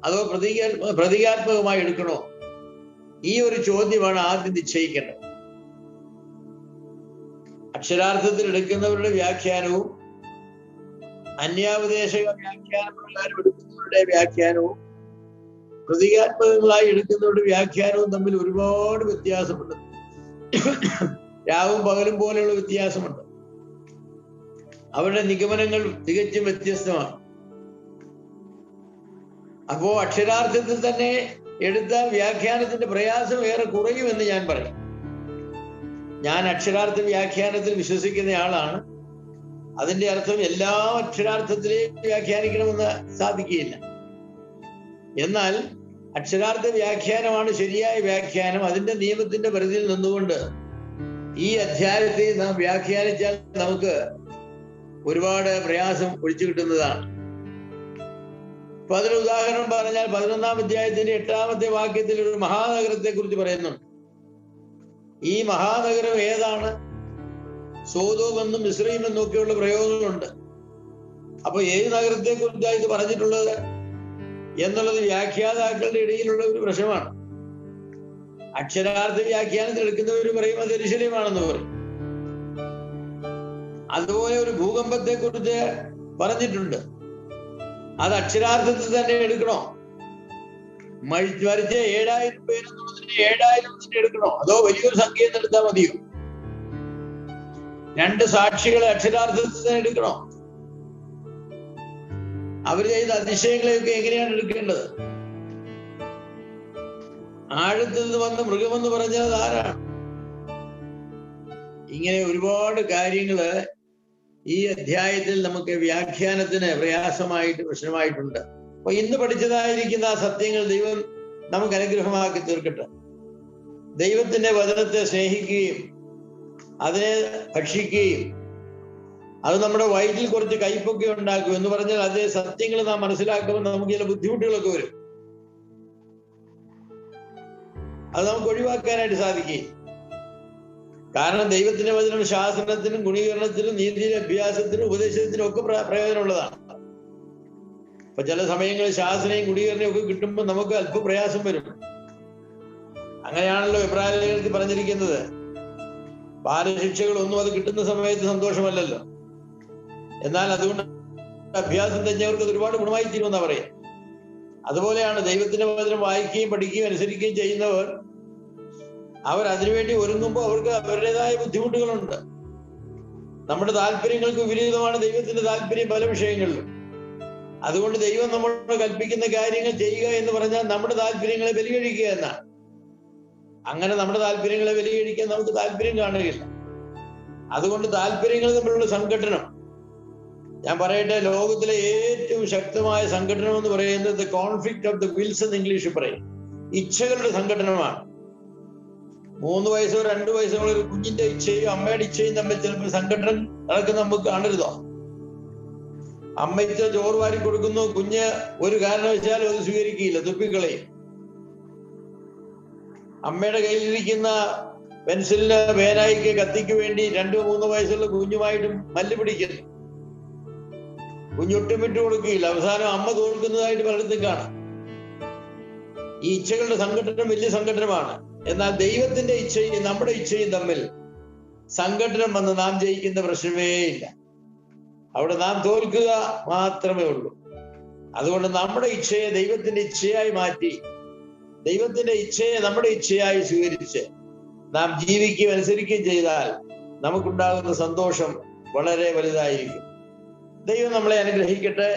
അതോ പ്രതീകാത്മകമായി എടുക്കണോ? ഈ ഒരു ചോദ്യമാണ് ആദ്യം നിശ്ചയിക്കേണ്ടത്. അക്ഷരാർത്ഥത്തിൽ എടുക്കുന്നവരുടെ വ്യാഖ്യാനവും അന്യാപദേശ വ്യാഖ്യാനം പ്രകാരം എടുക്കുന്നവരുടെ വ്യാഖ്യാനവും പ്രതീകാത്മകങ്ങളായി എടുക്കുന്നവരുടെ വ്യാഖ്യാനവും തമ്മിൽ ഒരുപാട് വ്യത്യാസമുണ്ട്. രാവും പകലും പോലെയുള്ള വ്യത്യാസമുണ്ട്. അവരുടെ നിഗമനങ്ങൾ തികച്ചും വ്യത്യസ്തമാണ്. അപ്പോ അക്ഷരാർത്ഥത്തിൽ തന്നെ എടുത്താൽ വ്യാഖ്യാനത്തിന്റെ പ്രയാസം ഏറെ കുറയുമെന്ന് ഞാൻ പറയും. ഞാൻ അക്ഷരാർത്ഥ വ്യാഖ്യാനത്തിൽ വിശ്വസിക്കുന്ന ആളാണ്. അതിന്റെ അർത്ഥം എല്ലാ അക്ഷരാർത്ഥത്തിലെയും വ്യാഖ്യാനിക്കണമെന്ന് സാധിക്കുകയില്ല. എന്നാൽ അക്ഷരാർത്ഥ വ്യാഖ്യാനമാണ് ശരിയായ വ്യാഖ്യാനം. അതിന്റെ നിയമത്തിന്റെ പരിധിയിൽ നിന്നുകൊണ്ട് ഈ അധ്യായത്തെ നാം വ്യാഖ്യാനിച്ചാൽ നമുക്ക് ഒരുപാട് പ്രയാസം ഒഴിച്ചു കിട്ടുന്നതാണ്. അപ്പൊ അതിന് ഉദാഹരണം പറഞ്ഞാൽ 11-ാം അധ്യായത്തിന്റെ 8-ാമത്തെ വാക്യത്തിൽ ഒരു മഹാനഗരത്തെ കുറിച്ച് പറയുന്നുണ്ട്. ഈ മഹാനഗരം ഏതാണ്? സോദോം എന്നും മിസ്രയീം എന്നും ഒക്കെയുള്ള പ്രയോഗങ്ങളുണ്ട്. അപ്പൊ ഏത് നഗരത്തെ കുറിച്ചാണ് ഇത് പറഞ്ഞിട്ടുള്ളത് എന്നുള്ളത് വ്യാഖ്യാതാക്കളുടെ ഇടയിലുള്ള ഒരു പ്രശ്നമാണ്. അക്ഷരാർത്ഥ വ്യാഖ്യാനത്തിൽ എടുക്കുന്നവർ പറയും അത് യെരൂശലേമാണെന്ന് പറയും. അതുപോലെ ഒരു ഭൂകമ്പത്തെ കുറിച്ച് പറഞ്ഞിട്ടുണ്ട്. അത് അക്ഷരാർത്ഥത്തിൽ തന്നെ എടുക്കണോ? മരിച്ച 7000 പേരെന്നുള്ളതിന് 7000 തന്നെ എടുക്കണോ? അതോ വലിയൊരു സംഖ്യ എടുത്താൽ മതിയോ? 2 സാക്ഷികളെ അക്ഷരാർത്ഥത്തിൽ തന്നെ എടുക്കണോ? അവർ ചെയ്ത അതിശയങ്ങളെയൊക്കെ എങ്ങനെയാണ് എടുക്കേണ്ടത്? ആഴത്തിൽ നിന്ന് വന്ന മൃഗമെന്ന് പറഞ്ഞത് ആരാണ്? ഇങ്ങനെ ഒരുപാട് കാര്യങ്ങള് ഈ അധ്യായത്തിൽ നമുക്ക് വ്യാഖ്യാനത്തിന് പ്രശ്നമായിട്ടുണ്ട്. അപ്പൊ ഇന്ന് പഠിച്ചതായിരിക്കുന്ന ആ സത്യങ്ങൾ ദൈവം നമുക്ക് അനുഗ്രഹമാക്കി തീർക്കട്ടെ. ദൈവത്തിന്റെ വചനത്തെ സ്നേഹിക്കുകയും അതിനെ ഭക്ഷിക്കുകയും അത് നമ്മുടെ വയറ്റിൽ കുറച്ച് കയ്പൊക്കെ ഉണ്ടാക്കും എന്ന് പറഞ്ഞാൽ അതേ സത്യങ്ങൾ നാം മനസ്സിലാക്കുമ്പോൾ നമുക്ക് ചില ബുദ്ധിമുട്ടുകളൊക്കെ വരും. അത് നമുക്ക് ഒഴിവാക്കാനായിട്ട് സാധിക്കും. കാരണം ദൈവത്തിന്റെ വചനം ശാസനത്തിനും ഗുണീകരണത്തിനും നീതിയുടെ അഭ്യാസത്തിനും ഉപദേശത്തിനും ഒക്കെ പ്രയോജനമുള്ളതാണ്. അപ്പൊ ചില സമയങ്ങളിൽ ശാസനയും ഗുണീകരണവും ഒക്കെ കിട്ടുമ്പോൾ നമുക്ക് അല്പ പ്രയാസം വരും. അങ്ങനെയാണല്ലോ എബ്രായർക്ക് പറഞ്ഞിരിക്കുന്നത്. ബാലശിക്ഷകളൊന്നും അത് കിട്ടുന്ന സമയത്ത് സന്തോഷമല്ലല്ലോ. എന്നാൽ അതുകൊണ്ട് അഭ്യാസം തെഞ്ഞവർക്ക് അത് ഒരുപാട് ഗുണമായി തീരുമെന്നാ പറയാം. അതുപോലെയാണ് ദൈവത്തിന്റെ വചനം വായിക്കുകയും പഠിക്കുകയും അനുസരിക്കുകയും ചെയ്യുന്നവർ, അവർ അതിനുവേണ്ടി ഒരുങ്ങുമ്പോൾ അവർക്ക് അവരുടേതായ ബുദ്ധിമുട്ടുകളുണ്ട്. നമ്മുടെ താല്പര്യങ്ങൾക്ക് വിപരീതമാണ് ദൈവത്തിന്റെ താല്പര്യം പല വിഷയങ്ങളിലും. അതുകൊണ്ട് ദൈവം നമ്മളോട് കൽപ്പിക്കുന്ന കാര്യങ്ങൾ ചെയ്യുക എന്ന് പറഞ്ഞാൽ നമ്മുടെ താല്പര്യങ്ങളെ ബലികഴിക്കുക എന്നാണ്. അങ്ങനെ നമ്മുടെ താല്പര്യങ്ങളെ ബലികഴിക്കാൻ നമുക്ക് താല്പര്യം കാണുകയില്ല. അതുകൊണ്ട് താല്പര്യങ്ങൾ തമ്മിലുള്ള സംഘടനം, ഞാൻ പറയട്ടെ, ലോകത്തിലെ ഏറ്റവും ശക്തമായ സംഘടനം എന്ന് പറയുന്നത് കോൺഫ്ലിക്റ്റ് ഓഫ് ദ വിൽസ് എന്ന് ഇംഗ്ലീഷിൽ പറയും. ഇച്ഛകളുടെ സംഘടനമാണ്. 3 വയസ്സോ 2 വയസ്സോ ഒരു കുഞ്ഞിന്റെ ഇച്ഛയും അമ്മയുടെ ഇച്ഛയും തമ്മിൽ ചിലപ്പോൾ സംഘടനം നടക്കുന്ന നമുക്ക് കാണരുതോ? അമ്മ ഇച്ഛ ചോറ് വാരി കൊടുക്കുന്നു, കുഞ്ഞ് ഒരു കാരണവശാലും അത് സ്വീകരിക്കുകയില്ല, തുപ്പിക്കളയും. അമ്മയുടെ കയ്യിലിരിക്കുന്ന പെൻസിലിന് പേനായിക്ക് കത്തിക്ക് വേണ്ടി 2-3 വയസ്സുള്ള കുഞ്ഞുമായിട്ടും മല്ല് പിടിക്കുന്നു. കുഞ്ഞൊട്ടും വിട്ടു കൊടുക്കുകയില്ല. അവസാനം അമ്മ തോൽക്കുന്നതായിട്ട് പലയിടത്തും കാണാം. ഈ ഇച്ഛകളുടെ സംഘടനം വലിയ സംഘടനമാണ്. എന്നാൽ ദൈവത്തിന്റെ ഇച്ഛയും നമ്മുടെ ഇച്ഛയും തമ്മിൽ സംഘടനം വന്ന് നാം ജയിക്കുന്ന പ്രശ്നമേ ഇല്ല. അവിടെ നാം തോൽക്കുക മാത്രമേ ഉള്ളൂ. അതുകൊണ്ട് നമ്മുടെ ഇച്ഛയെ ദൈവത്തിന്റെ ഇച്ഛയായി മാറ്റി, ദൈവത്തിന്റെ ഇച്ഛയെ നമ്മുടെ ഇച്ഛയായി സ്വീകരിച്ച് നാം ജീവിക്കുകയും അനുസരിക്കുകയും ചെയ്താൽ നമുക്കുണ്ടാകുന്ന സന്തോഷം വളരെ വലുതായിരിക്കും. ദൈവം നമ്മളെ അനുഗ്രഹിക്കട്ടെ.